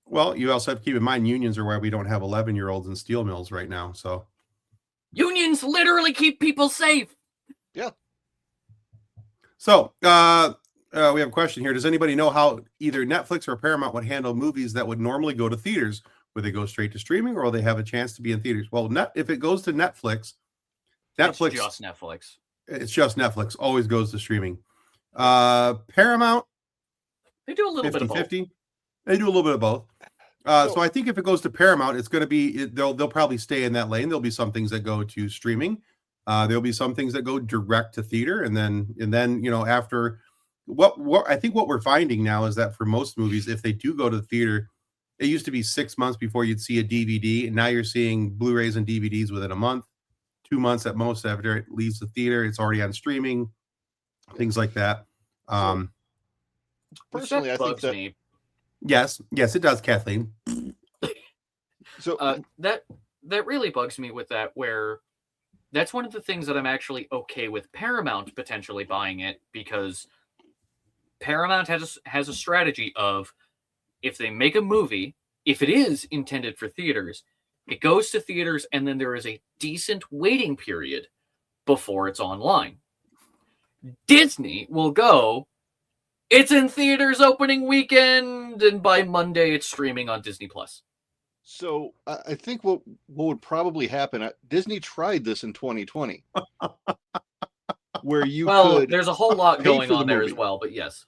Well, you also have to keep in mind unions are why we don't have 11-year-olds in steel mills right now. So unions literally keep people safe. Yeah. So we have a question here. Does anybody know how either Netflix or Paramount would handle movies that would normally go to theaters? Would they go straight to streaming, or will they have a chance to be in theaters? Well, if it goes to Netflix, it's just Netflix. It's just Netflix. Always goes to streaming. Paramount, they do a little 50, bit of both. 50. They do a little bit of both. So I think if it goes to Paramount, it's going to be they'll probably stay in that lane. There'll be some things that go to streaming. There'll be some things that go direct to theater, and then after what I think what we're finding now is that for most movies, if they do go to the theater, it used to be 6 months before you'd see a DVD, and now you're seeing Blu-rays and DVDs within a month, 2 months at most after it leaves the theater. It's already on streaming, things like that. Personally, I think that yes, it does, Kathleen. So that really bugs me with that, where that's one of the things that I'm actually okay with Paramount potentially buying it, because Paramount has a strategy of, if they make a movie, if it is intended for theaters, it goes to theaters, and then there is a decent waiting period before it's online. Disney will go, it's in theaters opening weekend, and by Monday it's streaming on Disney Plus. So I think what would probably happen, Disney tried this in 2020, where you could. There's a whole lot going on there as well, but yes.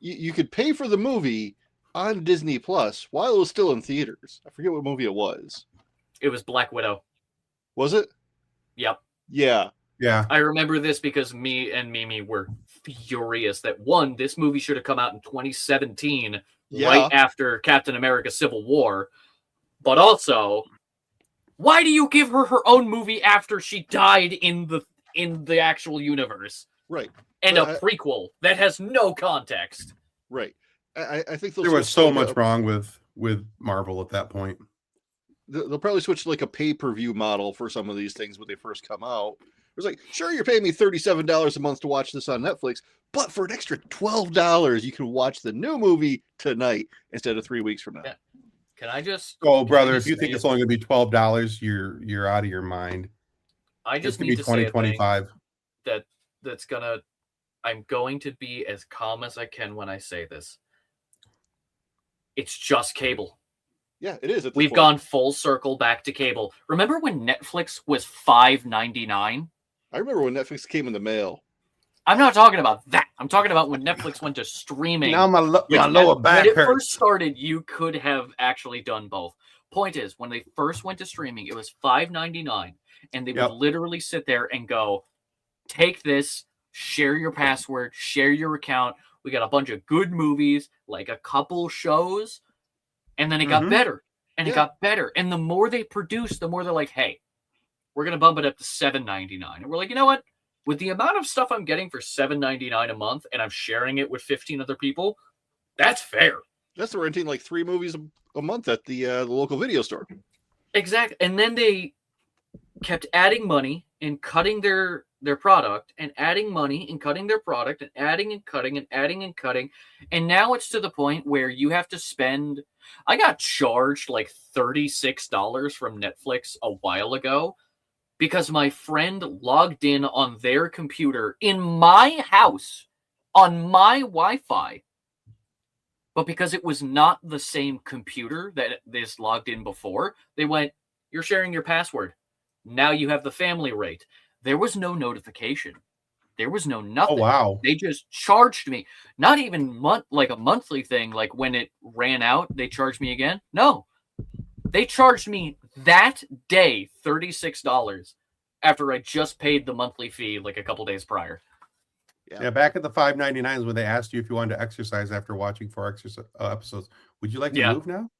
You could pay for the movie on Disney Plus while it was still in theaters. I forget what movie it was. It was Black Widow. Was it? Yep. Yeah. I remember this because me and Mimi were furious that, one, this movie should have come out in 2017, right after Captain America Civil War. But also, why do you give her her own movie after she died in the actual universe? Right. And a prequel that has no context. Right. I think there was so much wrong with Marvel at that point. They'll probably switch to like a pay-per-view model for some of these things when they first come out. It's like, sure, you're paying me $37 a month to watch this on Netflix, but for an extra $12, you can watch the new movie tonight instead of 3 weeks from now. Yeah. Can I just? Oh, brother, if you think it's only going to be $12, you're out of your mind. I just need to say 2025. I'm going to be as calm as I can when I say this. It's just cable. Yeah, it is. We've gone full circle back to cable. Remember when Netflix was $5.99? I remember when Netflix came in the mail. I'm not talking about that. I'm talking about when Netflix went to streaming. Now my lower back hurts. When it hurts. first started, you could have actually done both. Point is, when they first went to streaming, it was $5.99, and they would literally sit there and go, take this, share your password, share your account. We got a bunch of good movies, like a couple shows, and then it got better, and it got better. And the more they produced, the more they're like, hey, we're going to bump it up to $7.99. And we're like, you know what? With the amount of stuff I'm getting for $7.99 a month, and I'm sharing it with 15 other people, that's fair. That's renting like 3 movies a month at the local video store. Exactly. And then they kept adding money and cutting their product, and adding money and cutting their product, and adding and cutting and adding and cutting. And now it's to the point where you have to spend. I got charged like $36 from Netflix a while ago because my friend logged in on their computer in my house on my Wi-Fi. But because it was not the same computer that is logged in before, they went, "You're sharing your password. Now you have the family rate." There was no notification. There was no nothing. Oh, wow. They just charged me. Not even like a monthly thing, like when it ran out, they charged me again. No. They charged me that day $36 after I just paid the monthly fee like a couple days prior. Yeah, back at the $5.99 when they asked you if you wanted to exercise after watching 4 episodes. Would you like to move now?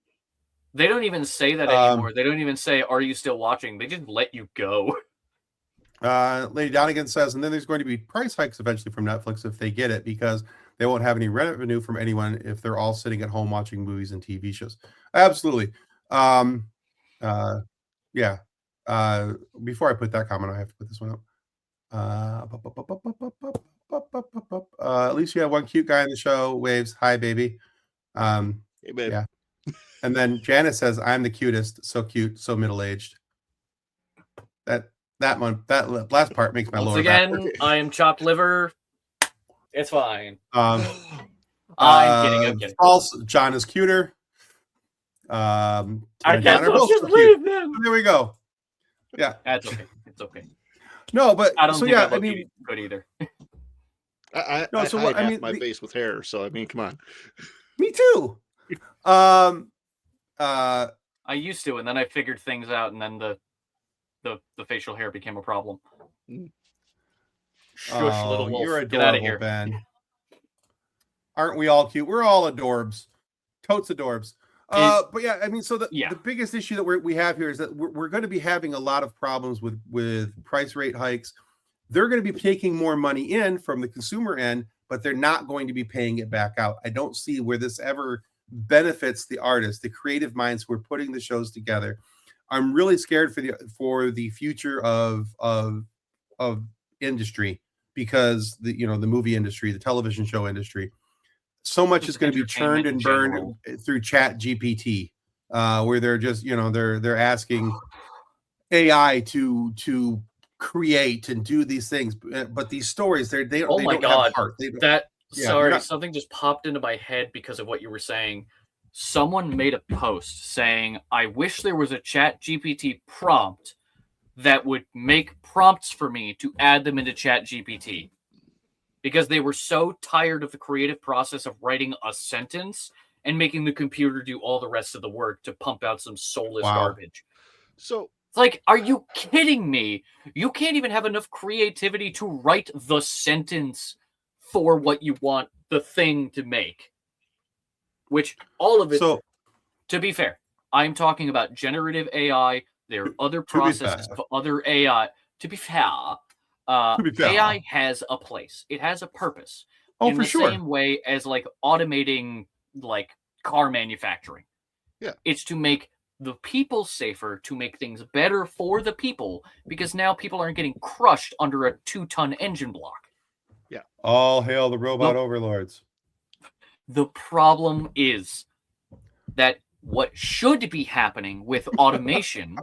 They don't even say that anymore. They don't even say, "Are you still watching?" They just let you go. Lady Donegan says, and then there's going to be price hikes eventually from Netflix if they get it, because they won't have any revenue from anyone if they're all sitting at home watching movies and TV shows. Absolutely. Yeah. Before I put that comment, I have to put this one up. At least you have one cute guy on the show. Waves. Hi, baby. Hey, babe. Yeah. And then Janice says, "I'm the cutest. So cute. So middle-aged." That last part makes my Once lower again, back. I am chopped liver. It's fine. I'm kidding. False. John is cuter. I John can't are both just so cute. leave them. There we go. Yeah. That's okay. It's okay. No, but I don't so think yeah, I look good either. I hide my face with hair, so I mean, come on. Me too. I used to, and then I figured things out, and then the facial hair became a problem. Shush, little wolf. You're Get out of adorable, here. Ben. Aren't we all cute? We're all adorbs. Totes adorbs. But yeah, I mean, so the biggest issue that we have here is that we're going to be having a lot of problems with price rate hikes. They're going to be taking more money in from the consumer end, but they're not going to be paying it back out. I don't see where this ever benefits the artists, the creative minds who are putting the shows together. I'm really scared for the future of industry, because the movie industry, the television show industry, so much is going to be churned and burned through Chat GPT, where they're just they're asking AI to create and do these things, but these stories they don't have heart. Something just popped into my head because of what you were saying. Someone made a post saying, "I wish there was a Chat GPT prompt that would make prompts for me to add them into Chat GPT." Because they were so tired of the creative process of writing a sentence and making the computer do all the rest of the work to pump out some soulless garbage. So it's like, are you kidding me? You can't even have enough creativity to write the sentence for what you want the thing to make. Which all of it, to be fair, I'm talking about generative AI. There are other processes of other AI. To be fair, AI has a place. It has a purpose. In the same way as like automating like car manufacturing. Yeah. It's to make the people safer, to make things better for the people, because now people aren't getting crushed under a 2-ton engine block. Yeah. All hail the robot overlords. The problem is that what should be happening with automation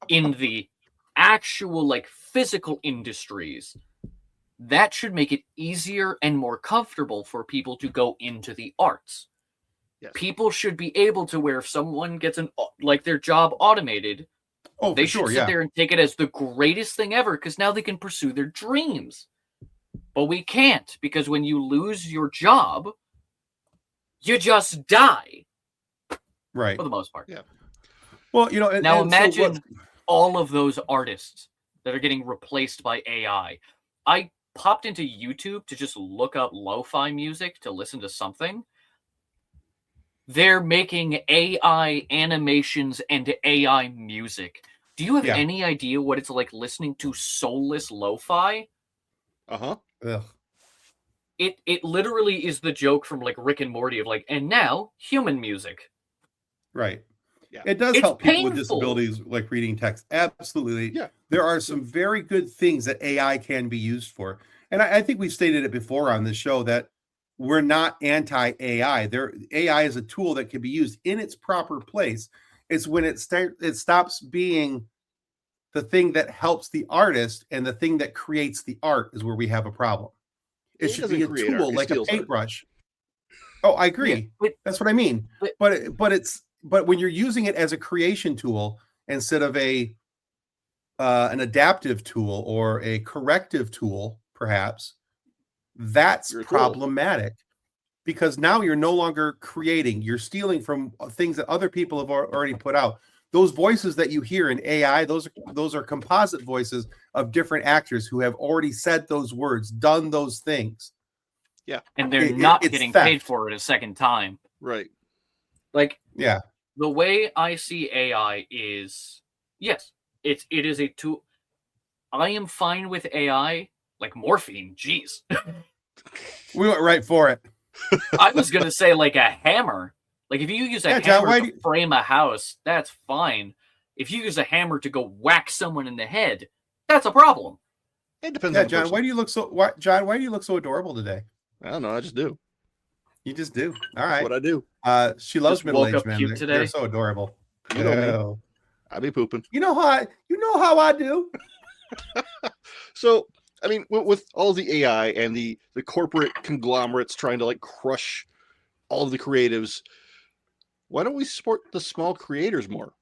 in the actual like physical industries, that should make it easier and more comfortable for people to go into the arts. Yes. People should be able to, where if someone gets their job automated, they should sit there and take it as the greatest thing ever, because now they can pursue their dreams. But we can't, because when you lose your job, you just die. Right. For the most part. Yeah. Well, now imagine all of those artists that are getting replaced by AI. I popped into YouTube to just look up lo-fi music to listen to something. They're making AI animations and AI music. Do you have any idea what it's like listening to soulless lo-fi? Uh-huh. Ugh. It literally is the joke from like Rick and Morty of like, and now human music. Right. Yeah. It does help people with disabilities like reading text. Absolutely. Yeah. There are some very good things that AI can be used for. And I think we've stated it before on this show that we're not anti-AI. AI is a tool that can be used in its proper place. It's when it stops being the thing that helps the artist and the thing that creates the art is where we have a problem. It should be a tool like a paintbrush. Oh, I agree. Yeah, that's what I mean. But when you're using it as a creation tool instead of an adaptive tool or a corrective tool, perhaps, that's problematic. Because now you're no longer creating, you're stealing from things that other people have already put out. Those voices that you hear in AI, those are composite voices of different actors who have already said those words, done those things. Yeah. And they're not getting paid for it a second time. Right. Like, yeah. The way I see AI is, yes, it is a tool. I am fine with AI, like morphine. Jeez. We went right for it. I was going to say like a hammer. Like if you use a hammer to frame a house, that's fine. If you use a hammer to go whack someone in the head, that's a problem. It depends on John, why do you look so adorable today? I don't know. I just do. You just do. All right. What I do. She loves middle-aged men. Cute today. They're so adorable. You know me. I be pooping. You know how I do. So, I mean, with all the AI and the corporate conglomerates trying to like crush all of the creatives, why don't we support the small creators more?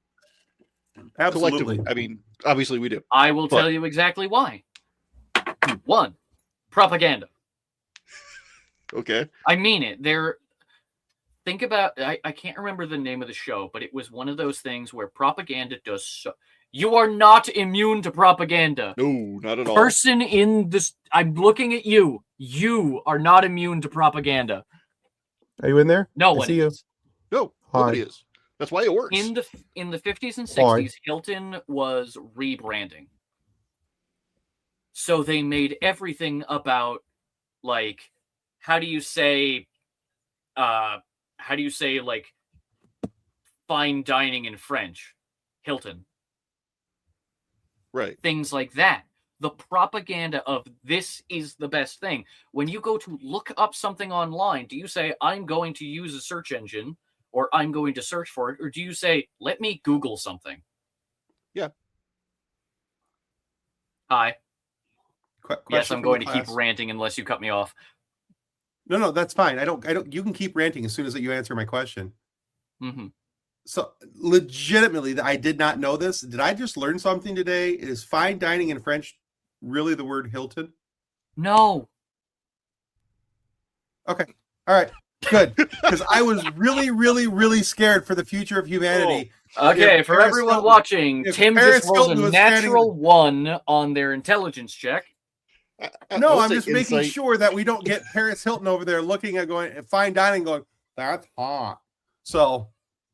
Absolutely. I mean, obviously we do. I will tell you exactly why. 1, propaganda. Okay. I mean it. Think about, I can't remember the name of the show, but it was one of those things where propaganda does so. You are not immune to propaganda. No, not at all. Person in this, I'm looking at you. You are not immune to propaganda. Are you in there? No one see you. is. No, nobody is. That's why it works. In the 50s and 60s, Hilton was rebranding. So they made everything about, like, how do you say like fine dining in French? Hilton. Right. Things like that. The propaganda of this is the best thing. When you go to look up something online, do you say, I'm going to use a search engine or I'm going to search for it? Or do you say, let me Google something? Yeah. Hi. Yes, I'm going to keep ranting unless you cut me off. No, that's fine. I don't. You can keep ranting as soon as you answer my question. Mm-hmm. So, legitimately, I did not know this. Did I just learn something today? Is fine dining in French really the word Hilton? No. Okay. All right. Good. Because I was really, really, really scared for the future of humanity. Oh. Okay, for everyone watching, Tim just rolled a natural 1 on their intelligence check. No, I'm just making sure that we don't get Paris Hilton over there looking at going fine dining going, that's hot. So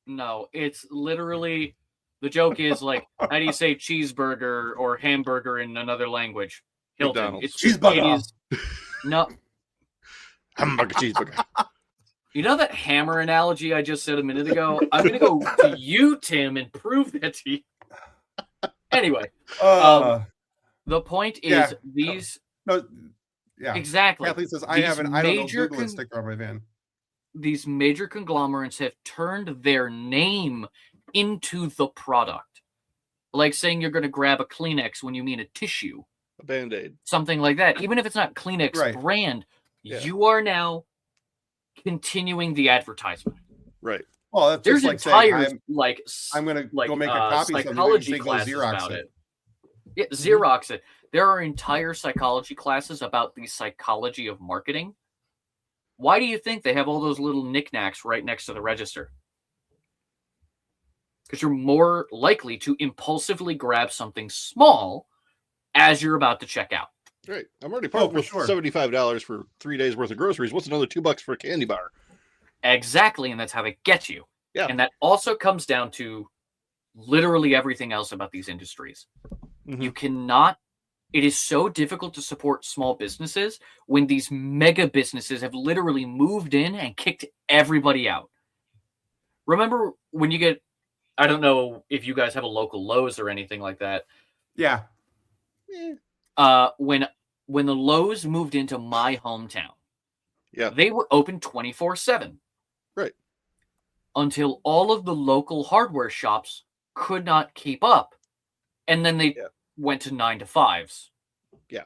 no, it's literally, the joke is like, how do you say cheeseburger or hamburger in another language? Hilton. McDonald's. It's cheeseburger. No. Hamburger cheeseburger. You know that hammer analogy I just said a minute ago? I'm going to go to you, Tim, and prove that to you. Anyway, the point is these... No, yeah. Exactly. Kathleen says, I don't know Google sticker on my van. These major conglomerates have turned their name into the product. Like saying you're going to grab a Kleenex when you mean a tissue. A Band-Aid. Something like that. Even if it's not Kleenex brand, you are now continuing the advertisement. Right. Well, that's there's just entire I'm going to go make a copy of psychology classes about it. Yeah, Xerox it. There are entire psychology classes about the psychology of marketing. Why do you think they have all those little knickknacks right next to the register? Because you're more likely to impulsively grab something small as you're about to check out. Right. I'm already parked with $75 for 3 days worth of groceries. What's another $2 for a candy bar? Exactly, and that's how they get you. Yeah. And that also comes down to literally everything else about these industries. Mm-hmm. You cannot... It is so difficult to support small businesses when these mega businesses have literally moved in and kicked everybody out. Remember when you get... I don't know if you guys have a local Lowe's or anything like that. Yeah. When the Lowe's moved into my hometown, they were open 24/7. Right. Until all of the local hardware shops could not keep up. And then they went to 9 to 5s. Yeah.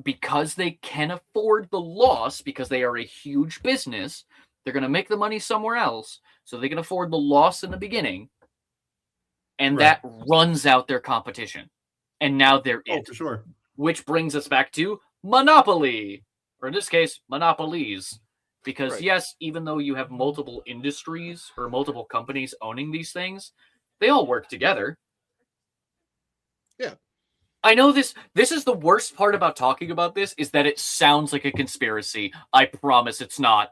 Because they can afford the loss, because they are a huge business, they're going to make the money somewhere else, so they can afford the loss in the beginning, and that runs out their competition. And now they're it. For sure. Which brings us back to monopoly, or in this case, monopolies. Because yes, even though you have multiple industries or multiple companies owning these things, they all work together. Yeah. I know this is the worst part about talking about this, is that it sounds like a conspiracy. I promise it's not.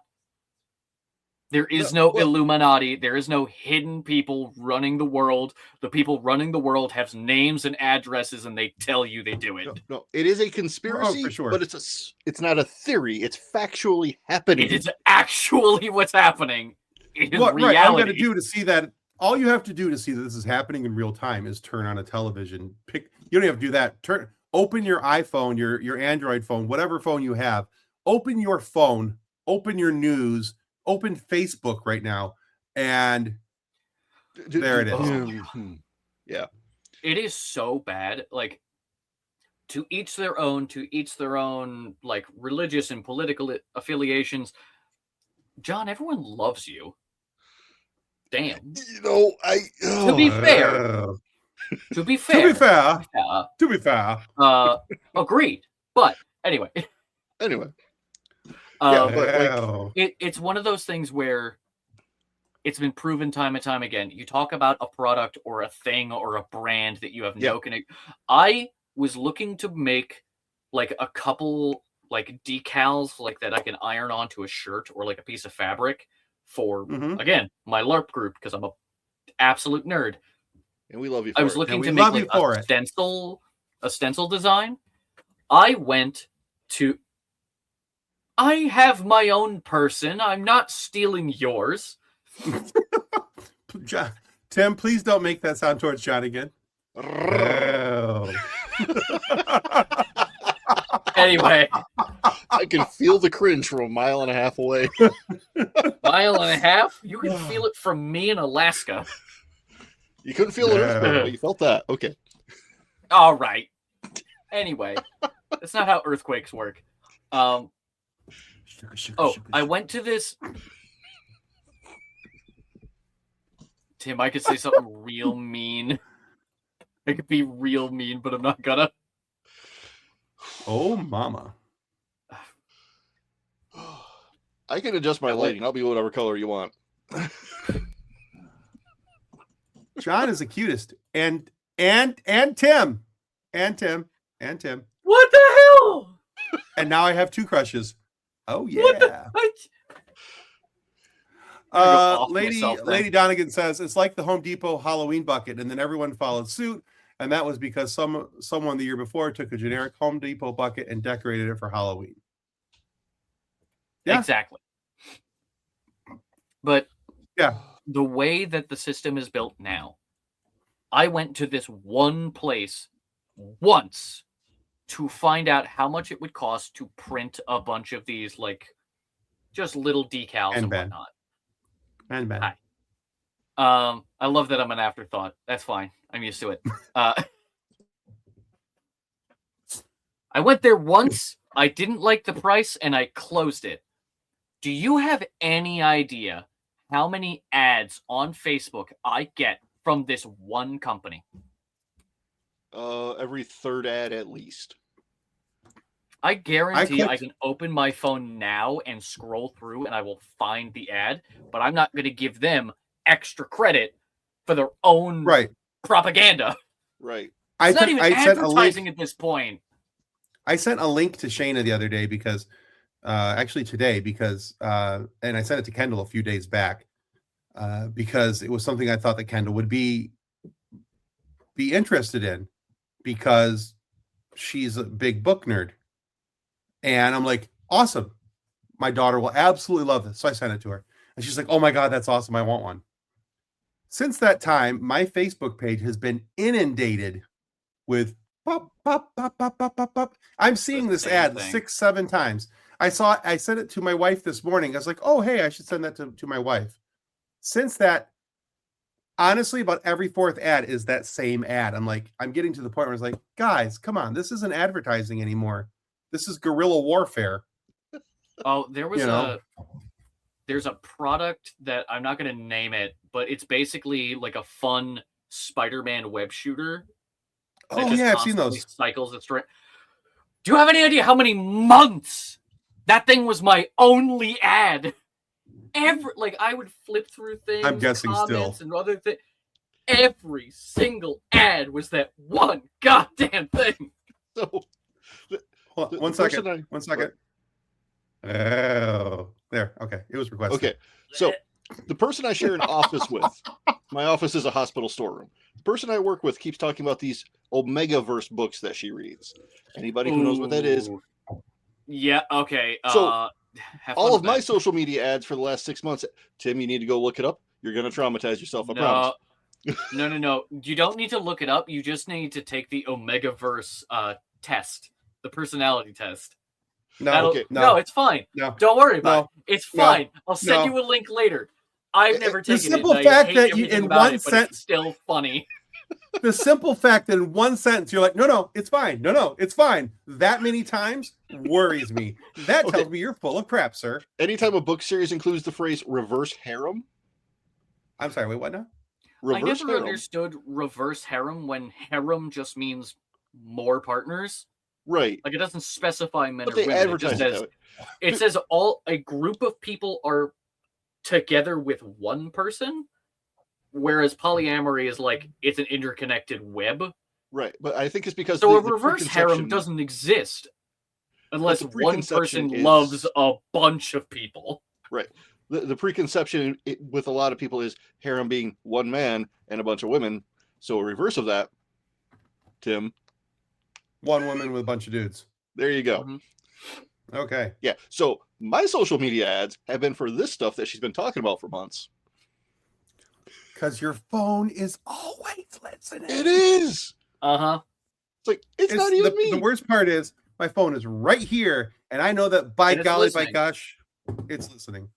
There is no Illuminati. There is no hidden people running the world. The people running the world have names and addresses, and they tell you they do it. No, it is a conspiracy, for sure. but it's not a theory. It's factually happening. It is actually what's happening in reality. Right. All you got to do to see that. All you have to do to see that this is happening in real time is turn on a television. You don't have to do that. Open your iPhone, your Android phone, whatever phone you have. Open your phone. Open your news. Open Facebook right now, and there it is. Yeah, it is so bad. Like, to each their own. Like, religious and political affiliations. John, everyone loves you. Damn. You know, to be fair, agreed. But anyway. It's one of those things where it's been proven time and time again. You talk about a product or a thing or a brand that you have no connection. I was looking to make like a couple like decals like that I can iron onto a shirt or like a piece of fabric for again my LARP group, because I'm a absolute nerd. And we love you. I was looking to make like a stencil design. I have my own person. I'm not stealing yours. John, Tim, please don't make that sound towards John again. Anyway, I can feel the cringe from a mile and a half away. Mile and a half? You can feel it from me in Alaska. You couldn't feel it, but you felt that. Okay. All right. Anyway, that's not how earthquakes work. I went to this. Tim, I could say something real mean. I could be real mean, but I'm not gonna. Oh, mama. I can adjust my lighting. I'll be whatever color you want. John is the cutest. And Tim. And Tim. What the hell? And now I have two crushes. Oh, yeah. Lady Donegan says it's like the Home Depot Halloween bucket, and then everyone followed suit. And that was because someone the year before took a generic Home Depot bucket and decorated it for Halloween. Yeah. Exactly. But the way that the system is built now, I went to this one place once to find out how much it would cost to print a bunch of these, like, just little decals and whatnot. Hi. I love that I'm an afterthought. That's fine. I'm used to it. I went there once. I didn't like the price, and I closed it. Do you have any idea how many ads on Facebook I get from this one company? Every third ad at least. I guarantee I can open my phone now and scroll through, and I will find the ad, but I'm not going to give them extra credit for their own propaganda. Right. It's not even advertising at this point. I sent a link to Shayna the other day because, actually today, because, and I sent it to Kendall a few days back, because it was something I thought that Kendall would be interested in, because she's a big book nerd. And I'm like, awesome. My daughter will absolutely love this. So I sent it to her. And she's like, oh my God, that's awesome. I want one. Since that time, my Facebook page has been inundated with pop, pop, pop, pop, pop, pop, pop. I'm seeing this ad 6-7 times. I sent it to my wife this morning. I was like, oh, hey, I should send that to my wife. Since that, honestly, about every fourth ad is that same ad. I'm like, I'm getting to the point where it's like, guys, come on, this isn't advertising anymore. This is guerrilla warfare. Oh, there was You know? there's a product that I'm not going to name it, but it's basically like a fun Spider-Man web shooter. that Oh just yeah, I've seen constantly those. Cycles its strength. Do you have any idea how many months that thing was my only ad? I would flip through things, I'm guessing comments, still. and other things. Every single ad was that one goddamn thing. So, Hold on, the one person second. One second. Oh, there. Okay, it was requested. Okay, so the person I share an office with, my office is a hospital storeroom. The person I work with keeps talking about these Omega-verse books that she reads. Anybody who knows what that is. Ooh. Yeah, okay. So, have fun all with of my that. social media ads for the last 6 months, Tim, you need to go look it up. You're going to traumatize yourself, I promise. No. You don't need to look it up. You just need to take the Omega-verse test, the personality test. No, No, it's fine. No. Don't worry about it. It's No. fine. I'll send No. you a link later. I've never The taken simple it. And I fact hate that you, everything in about one it, but sentence, it's still funny. the simple fact that in one sentence you're like, no, it's fine. No, it's fine. That many times worries me. That Okay. tells me you're full of crap, sir. Anytime a book series includes the phrase reverse harem, I'm sorry. Wait, what now? I reverse never harem, understood reverse harem when harem just means more partners. right? Like it doesn't specify men But or they women. It advertise just it says that way. it says a group of people are together with one person, whereas polyamory is like it's an interconnected web. Right, but I think it's because So a the reverse harem preconception- doesn't exist unless the one preconception person loves is- a bunch of people. Right. The preconception with a lot of people is harem being one man and a bunch of women. So a reverse of that, Tim, One woman with a bunch of dudes. there you go. Mhm. Okay. Yeah. So my social media ads have been for this stuff that she's been talking about for months. Because your phone is always listening. It is. Uh-huh. It's like it's not even me. The worst part is my phone is right here, and I know that by And it's golly, listening. by gosh, it's listening.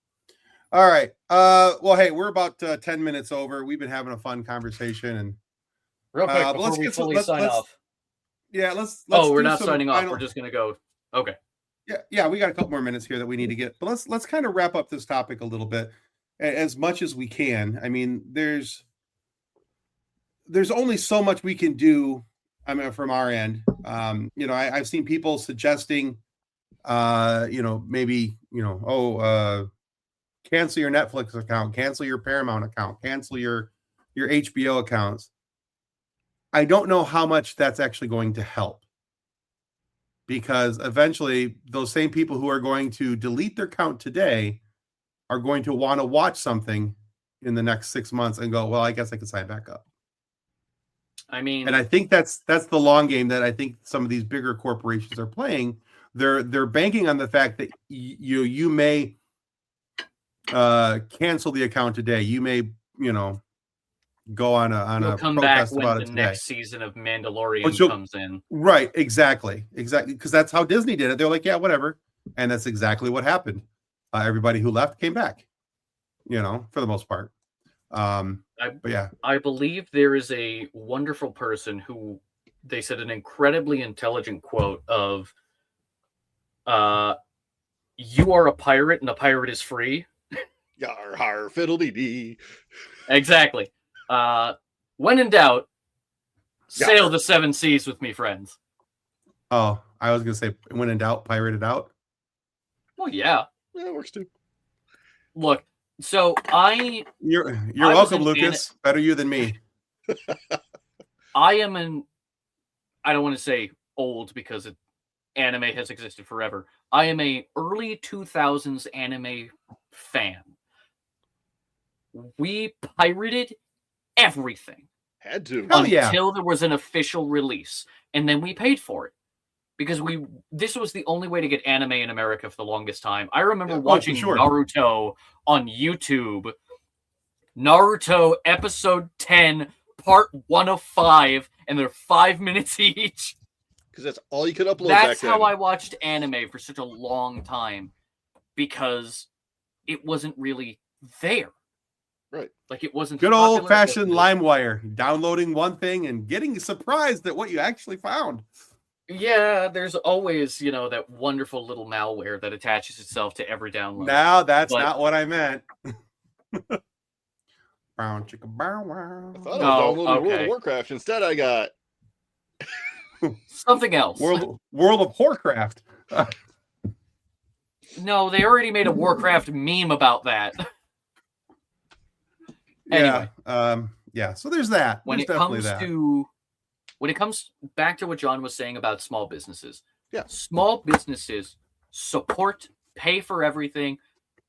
All right. Well, hey, we're about 10 minutes over. We've been having a fun conversation, and Real quick, but before let's we get some- fully let's- sign let's- off. yeah, let's. Oh, we're do not some signing off. final- We're just gonna go. Okay. Yeah, we got a couple more minutes here that we need to get, but let's kind of wrap up this topic a little bit as much as we can. I mean, there's only so much we can do. I mean, from our end, I've seen people suggesting, maybe, cancel your Netflix account, cancel your Paramount account, cancel your HBO accounts. I don't know how much that's actually going to help, because eventually those same people who are going to delete their account today are going to want to watch something in the next 6 months and go, well, I guess I can sign back up. I mean, And I think that's the long game that I think some of these bigger corporations are playing. They're banking on the fact that you may cancel the account today. You may, go on a come back protest when about the it today. next season of Mandalorian But you'll- comes in. Right, exactly, because that's how Disney did it. They're like, yeah, whatever, and that's exactly what happened. Everybody who left came back, for the most part. But yeah, I believe there is a wonderful person who they said an incredibly intelligent quote of, "You are a pirate, and a pirate is free." Yar har fiddly dee. Exactly. When in doubt, sail Yar. the seven seas with me, friends. oh, I was gonna say, when in doubt, pirate it out. Well, yeah. Yeah, it works too. Look, so You're I was welcome, in Lucas. Better you than me. I am I don't want to say old because anime has existed forever. I am a early 2000s anime fan. We pirated everything Had to. Hell yeah. until there was an official release, and then we paid for it because this was the only way to get anime in America for the longest time. I remember Yeah, for watching sure. Naruto on YouTube. Naruto episode 10, part 1 of 5, and they're 5 minutes each. Because that's all you could upload back That's then. how I watched anime for such a long time, because it wasn't really there. Right. Like it wasn't Good popular, old fashioned but- LimeWire, downloading one thing and getting surprised at what you actually found. Yeah, there's always, that wonderful little malware that attaches itself to every download. Now that's But- not what I meant. Brown chicken brown wow. I thought I was downloading World okay. of Warcraft. Instead, I got Something else. World of Warcraft. No, they already made a Warcraft meme about that. Anyway. Yeah. So there's that. When There's it definitely comes that. to when it comes back to what John was saying about small businesses. Yeah. Small businesses support, pay for everything.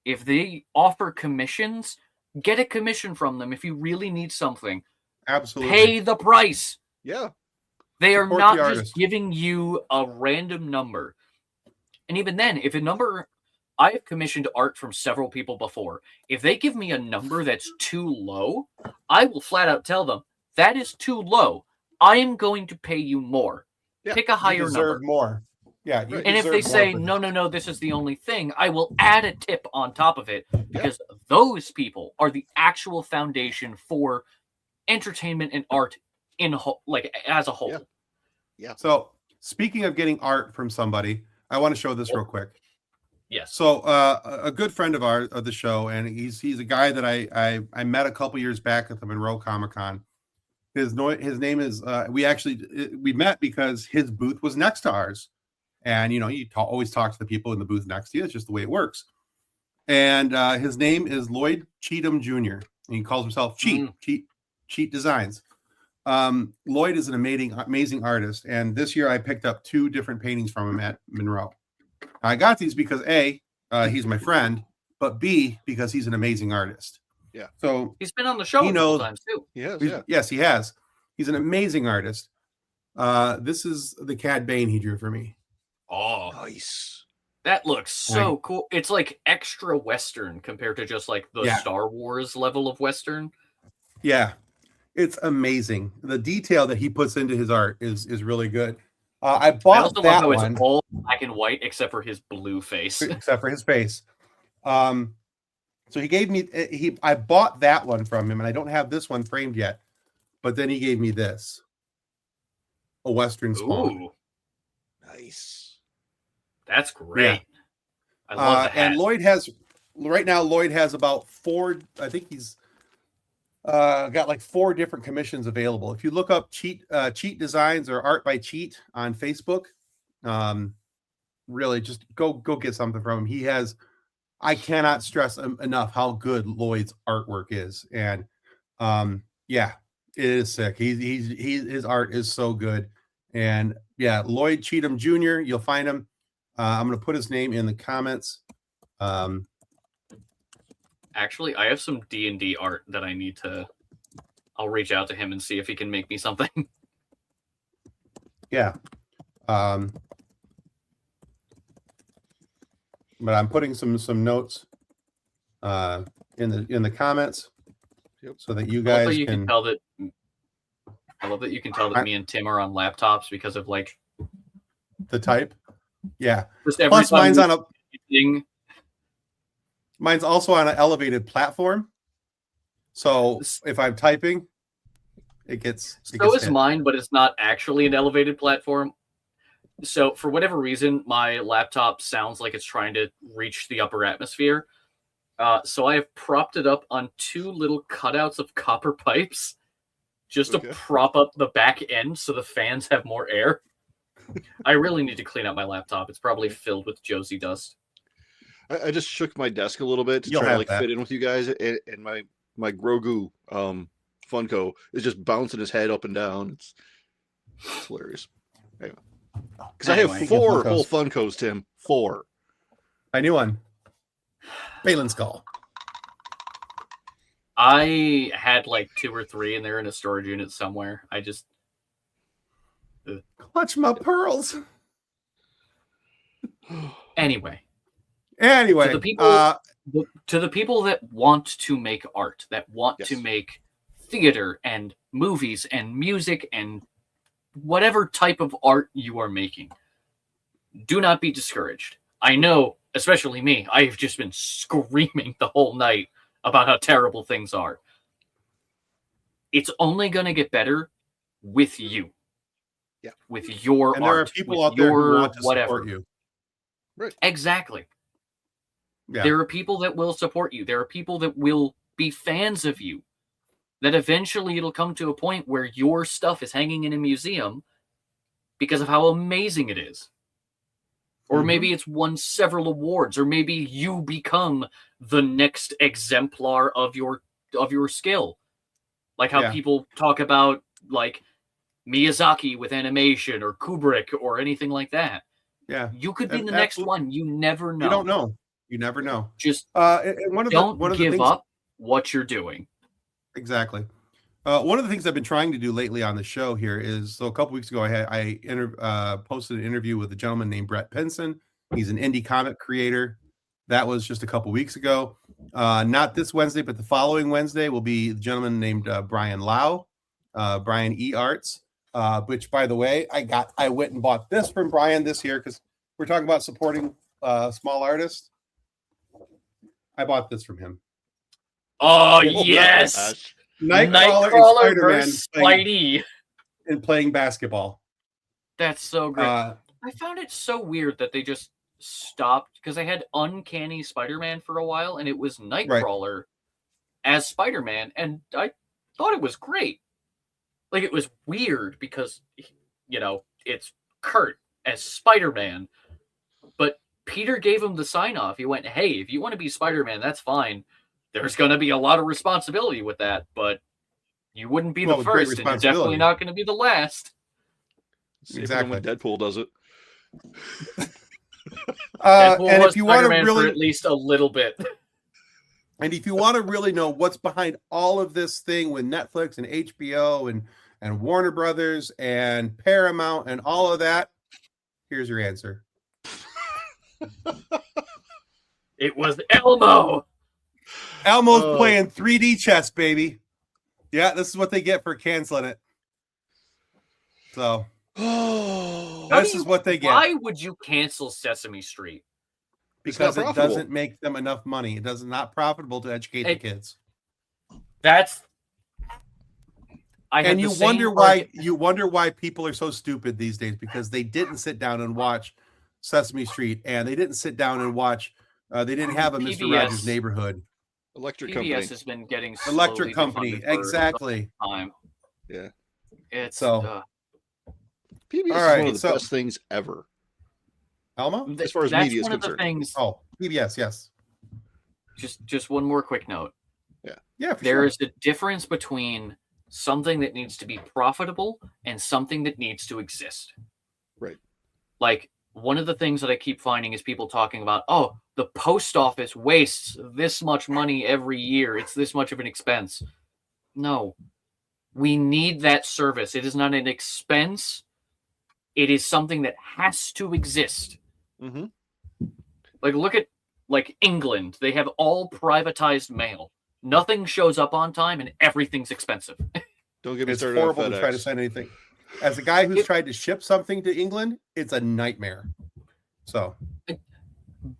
If they offer commissions, get a commission from them. If you really need something, Absolutely. pay the price. yeah. They are Support not the just artist. giving you a random number. And even then, if a number, I have commissioned art from several people before. If they give me a number that's too low, I will flat out tell them, that is too low. I am going to pay you more. Yeah, Pick a You higher deserve number. more. Yeah. You And if deserve they more say, for no, this. no, this is the only thing, I will add a tip on top of it because those people are the actual foundation for entertainment and art as a whole. Yeah. Yeah. So speaking of getting art from somebody, I want to show this real quick. Yes. So a good friend of ours of the show, and he's a guy that I met a couple years back at the Monroe Comic Con. His name is we met because his booth was next to ours, and you always talk to the people in the booth next to you. It's just the way it works. And his name is Lloyd Cheatham Jr. and he calls himself Cheat Designs. Lloyd is an amazing artist, and this year I picked up 2 different paintings from him at Monroe. I got these because A, he's my friend, but B, because he's an amazing artist. Yeah. So He's been on the show He a couple knows- times too. yes, he has. He's an amazing artist. This is the Cad Bane he drew for me. Oh, Nice. that looks so cool. It's like extra Western compared to just like the Yeah. Star Wars level of Western. Yeah, it's amazing. The detail that he puts into his art is really good. I I bought also love that how one, it's all black and white except for his blue face. except for his face. So he gave me I bought that one from him, and I don't have this one framed yet. But then he gave me this, a Western Spawn. Ooh, Nice. that's great. I love the hat. And Lloyd has about 4. I think he's got like 4 different commissions available. If you look up Cheat Designs or Art by Cheat on Facebook, really just go get something from him. He has. I cannot stress enough how good Lloyd's artwork is, and yeah, it is sick. His art is so good, and yeah, Lloyd Cheatham Jr. You'll find him. I'm going to put his name in the comments. Actually, I have some D&D art that I need to. I'll reach out to him and see if he can make me something. Yeah. But I'm putting some notes in the comments so that you I love guys that you can can tell that. I love that you can tell that me and Tim are on laptops because of like the type. Yeah. just every Plus time mine's we on a do anything, mine's also on an elevated platform. So if I'm typing, it gets So is hit. mine, but it's not actually an elevated platform. So for whatever reason, my laptop sounds like it's trying to reach the upper atmosphere. So I have propped it up on 2 little cutouts of copper pipes just to prop up the back end so the fans have more air. I really need to clean out my laptop. It's probably filled with Josie dust. I just shook my desk a little bit to You'll try to have like that. fit in with you guys, and my Grogu Funko is just bouncing his head up and down. It's hilarious. Anyway. Because I Anyway. have 4 Funkos. whole Funkos, Tim. 4. I knew one. Balin Skull. I had like 2 or 3 and they're in a storage unit somewhere. I just Clutch my pearls. anyway. Anyway, To the people that want to make art, that want to Yes. make theater and movies and music and whatever type of art you are making, do not be discouraged. I know, especially me, I have just been screaming the whole night about how terrible things are. It's only going to get better with you. Yeah. With your And art. there are people with out there who your want to whatever. support you. Right. Exactly. Yeah. There are people that will support you. There are people that will be fans of you. That eventually it'll come to a point where your stuff is hanging in a museum because of how amazing it is. Or maybe it's won several awards, or maybe you become the next exemplar of your skill. Like how people talk about like Miyazaki with animation, or Kubrick, or anything like that. Yeah. You could be the next one. You never know. You don't know. You never know. Just one of don't the give things, up what you're doing. Exactly. One of the things I've been trying to do lately on the show here is, so a couple weeks ago, I posted an interview with a gentleman named Brett Pinson. He's an indie comic creator. That was just a couple weeks ago. Not this Wednesday, but the following Wednesday will be the gentleman named Brian Lau, Brian E. Arts, which, by the way, I went and bought this from Brian this year because we're talking about supporting small artists. I bought this from him. Oh, yes. Nightcrawler versus Spidey. And playing basketball. That's so great. I found it so weird that they just stopped, because they had Uncanny Spider-Man for a while, and it was Nightcrawler as Spider-Man, and I thought it was great. Like, it was weird because, it's Kurt as Spider-Man, but Peter gave him the sign-off. He went, hey, if you want to be Spider-Man, that's fine. There's going to be a lot of responsibility with that, but you wouldn't be the first, and you're definitely not going to be the last. Exactly. When Deadpool does it. Deadpool and was if you want to Spider-Man really, for at least a little bit. And if you want to really know what's behind all of this thing with Netflix and HBO and Warner Brothers and Paramount and all of that, here's your answer. It was Elmo. Elmo's playing 3D chess, baby. Yeah, this is what they get for canceling it. So this is what they get. Why would you cancel Sesame Street? Because it doesn't make them enough money. It is not profitable to educate the kids. And you wonder why people are so stupid these days, because they didn't sit down and watch Sesame Street, and they didn't sit down and watch. They didn't have a Mr. Rogers' Neighborhood. Electric PBS Company has been getting Electric Company, exactly. Time. Yeah, it's so. PBS is one of the best things ever. Elmo, as far as media is concerned. PBS, yes. Just one more quick note. Yeah. There is a difference between something that needs to be profitable and something that needs to exist. Right. Like, one of the things that I keep finding is people talking about, oh, the post office wastes this much money every year. It's this much of an expense. No, we need that service. It is not an expense. It is something that has to exist. Mm-hmm. Like, look at England. They have all privatized mail. Nothing shows up on time, and everything's expensive. Don't get me started. It's horrible to try to send anything. As a guy who's tried to ship something to England, it's a nightmare. So,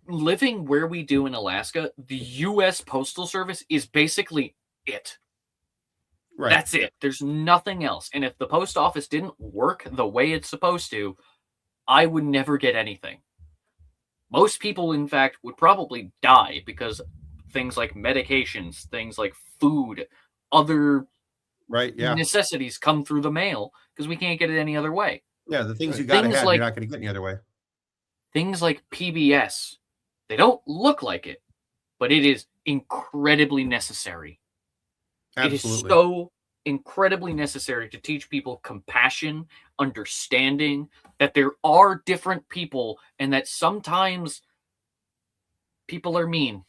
living where we do in Alaska, the U.S. Postal Service is basically it. Right. That's it. There's nothing else. And if the post office didn't work the way it's supposed to, I would never get anything. Most people, in fact, would probably die because things like medications, things like food, other necessities come through the mail because we can't get it any other way. Yeah, the things you got to have, you're not going to get any other way. Things like PBS, they don't look like it, but it is incredibly necessary. Absolutely. It is so incredibly necessary to teach people compassion, understanding, that there are different people, and that sometimes people are mean.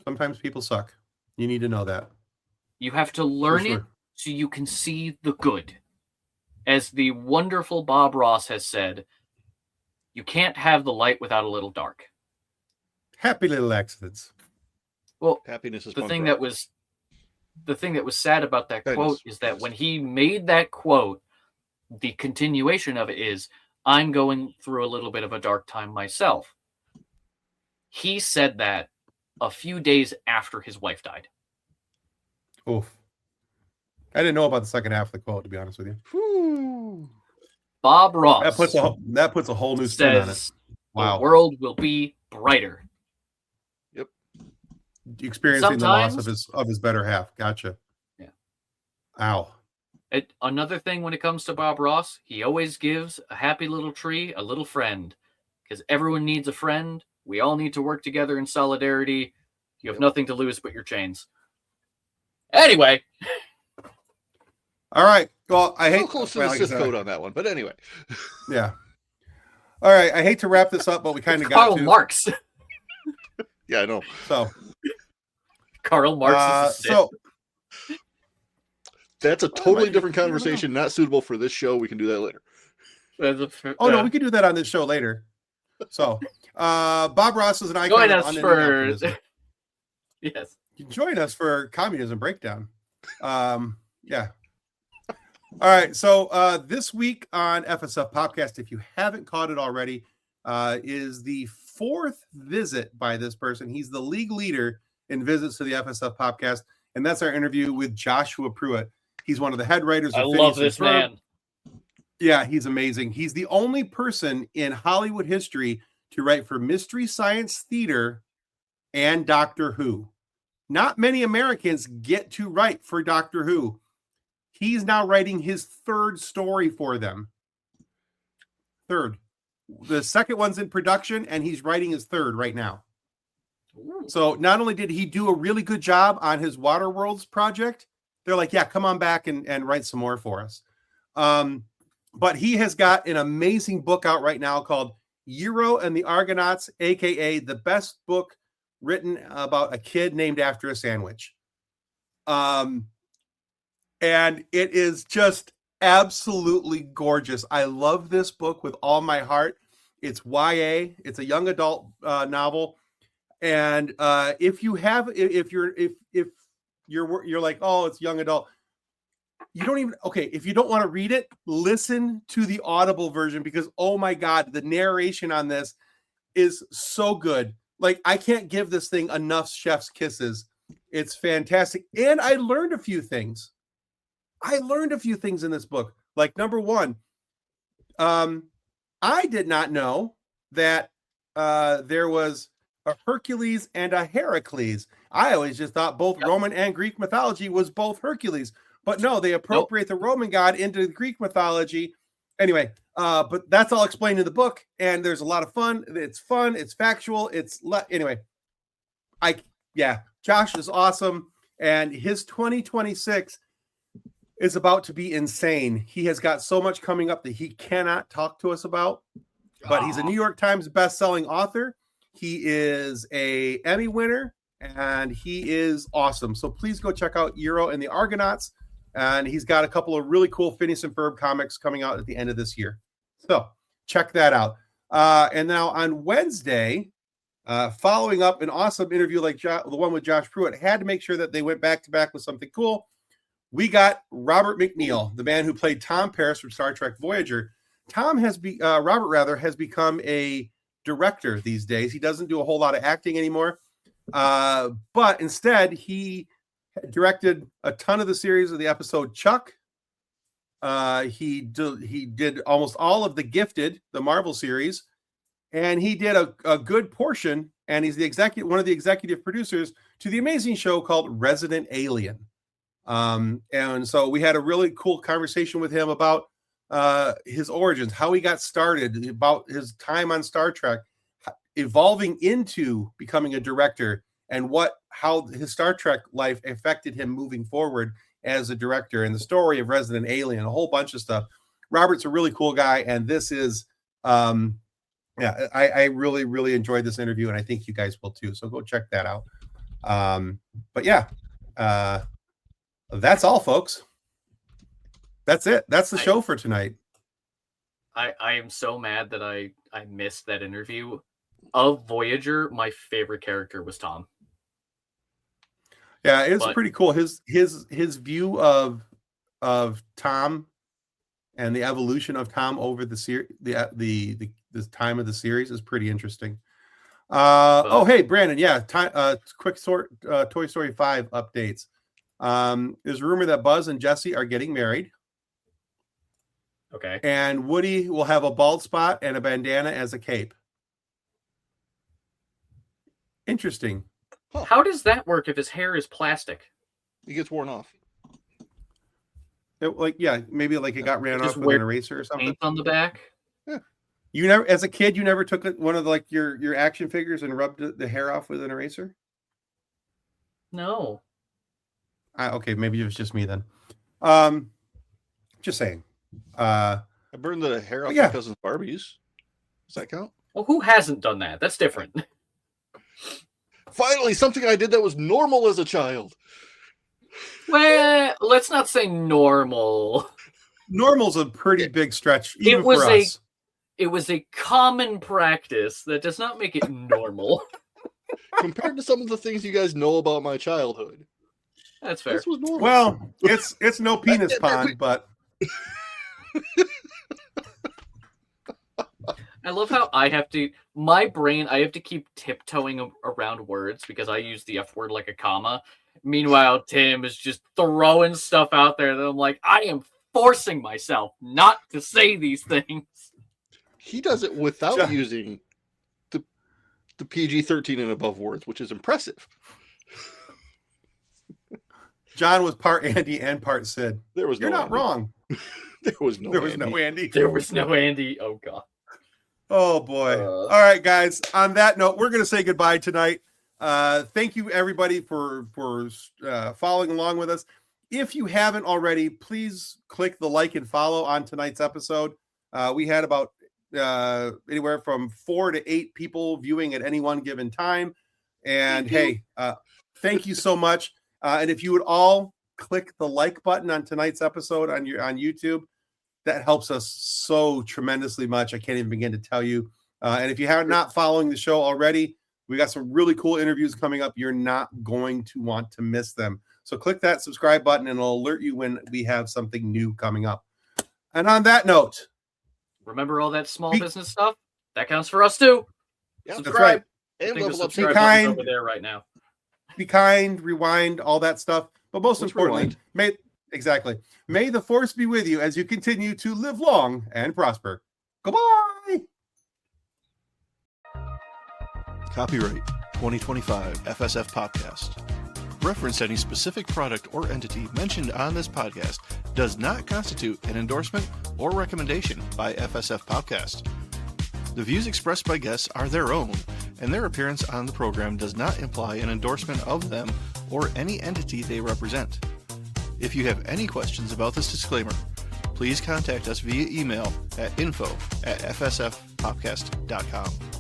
Sometimes people suck. You need to know that. You have to learn it so you can see the good. As the wonderful Bob Ross has said, you can't have the light without a little dark. Happy little accidents. Well, happiness is the thing that was sad about that quote is that when he made that quote, the continuation of it is, I'm going through a little bit of a dark time myself. He said that a few days after his wife died. Oof. I didn't know about the second half of the quote, to be honest with you. Whew. Bob Ross That puts a whole new spin on it. says Wow. the world will be brighter. Experiencing the loss Sometimes- of his better half. Gotcha. Yeah. Ow. Another thing when it comes to Bob Ross, he always gives a happy little tree a little friend, because everyone needs a friend. We all need to work together in solidarity. You have nothing to lose but your chains. Anyway, All right. Well, I hate So close to well, the like I Sith said, code on that one, but anyway. Yeah. All right. I hate to wrap this up, but we kind of got Karl to. Marx. Yeah, I know. So, Karl Marx is a so That's a totally might be- different you never know. conversation, not suitable for this show. We can do that later. oh no, we could do that on this show later. So, Bob Ross is an icon Join of us unending for optimism. yes. You can join us for Communism Breakdown. Yeah. All right. So this week on FSF PopCast, if you haven't caught it already, is the 4th visit by this person. He's the league leader in visits to the FSF PopCast, and that's our interview with Joshua Pruitt. He's one of the head writers of I Phineas love and this Ferb. man. Yeah, he's amazing. He's the only person in Hollywood history to write for Mystery Science Theater and Doctor Who. Not many Americans get to write for Doctor Who. He's now writing his 3rd story for them. 3rd. The second one's in production, and he's writing his 3rd right now. Ooh. So not only did he do a really good job on his Waterworlds project, they're like, yeah, come on back and write some more for us. But he has got an amazing book out right now called Euro and the Argonauts, a.k.a. the best book written about a kid named after a sandwich. And it is just absolutely gorgeous. I love this book with all my heart. It's YA. It's a young adult novel. And if you're like, oh, it's young adult, you don't even, okay, if you don't want to read it, listen to the Audible version, because oh my God, the narration on this is so good. Like, I can't give this thing enough chef's kisses. It's fantastic. And I learned a few things. In this book. Like, number one, I did not know that there was a Hercules and a Heracles. I always just thought both Roman and Greek mythology was both Hercules. But no, they appropriate the Roman god into the Greek mythology. Anyway, but that's all explained in the book, and there's a lot of fun. It's fun. It's factual. Anyway. Josh is awesome, and his 2026 is about to be insane. He has got so much coming up that he cannot talk to us about. But he's a New York Times best-selling author. He is a Emmy winner, and he is awesome. So please go check out Euro and the Argonauts. And he's got a couple of really cool Phineas and Ferb comics coming out at the end of this year. So check that out. And now on Wednesday, following up an awesome interview like the one with Josh Pruitt, had to make sure that they went back to back with something cool. We got Robert McNeil, the man who played Tom Paris from Star Trek Voyager. Robert has become a director these days. He doesn't do a whole lot of acting anymore. But instead, he directed a ton of the series of the episode Chuck. He did almost all of The Gifted, the Marvel series, and he did a good portion, and he's one of the executive producers to the amazing show called Resident Alien. And so we had a really cool conversation with him about his origins, how he got started, about his time on Star Trek, evolving into becoming a director, and how his Star Trek life affected him moving forward as a director, and the story of Resident Alien, a whole bunch of stuff. Robert's a really cool guy, and this is, I really, really enjoyed this interview, and I think you guys will too. So go check that out. But yeah, that's all, folks. That's it. That's the show for tonight. I am so mad that I missed that interview. Of Voyager, my favorite character was Tom. Yeah, it's pretty cool. His view of Tom and the evolution of Tom over the series, the time of the series is pretty interesting. Oh, hey, Brandon. Yeah, quick Toy Story 5 updates. There's a rumor that Buzz and Jesse are getting married. Okay. And Woody will have a bald spot and a bandana as a cape. Interesting. How does that work if his hair is plastic? It gets worn off. Maybe like it got ran Just off with wear an eraser or something. Paint on the back. Yeah. You never, as a kid, you never took one of your action figures and rubbed the hair off with an eraser? No. Okay, maybe it was just me then. Just saying. I burned the hair off yeah. my cousin's Barbies. Does that count? Well, who hasn't done that? That's different. Finally, something I did that was normal as a child. Well, let's not say normal. Normal's a pretty big stretch, even for us. It was a common practice. That does not make it normal. Compared to some of the things you guys know about my childhood. That's fair. This was normal. Well, it's no penis pond, but I love how I have to keep tiptoeing around words because I use the F word like a comma. Meanwhile, Tim is just throwing stuff out there that I'm like, I am forcing myself not to say these things. He does it without using the PG-13 and above words, which is impressive. John was part Andy and part Sid. You're not wrong. There was no Andy. There was no Andy. Oh, God. Oh, boy. All right, guys. On that note, we're going to say goodbye tonight. Thank you, everybody, for following along with us. If you haven't already, please click the like and follow on tonight's episode. We had about anywhere from 4 to 8 people viewing at any one given time. And thank you so much. And if you would all click the like button on tonight's episode on YouTube, that helps us so tremendously much. I can't even begin to tell you. And if you are not following the show already, we got some really cool interviews coming up. You're not going to want to miss them. So click that subscribe button and it'll alert you when we have something new coming up. And on that note, remember all that small business stuff? That counts for us too. Yeah, subscribe. That's right. And level up. Be kind over there right now. Be kind, rewind, all that stuff. But most importantly, may the force be with you as you continue to live long and prosper. Goodbye. Copyright 2025 FSF PopCast. Reference any specific product or entity mentioned on this podcast does not constitute an endorsement or recommendation by FSF PopCast. The views expressed by guests are their own, and their appearance on the program does not imply an endorsement of them or any entity they represent. If you have any questions about this disclaimer, please contact us via email at info@fsfpopcast.com.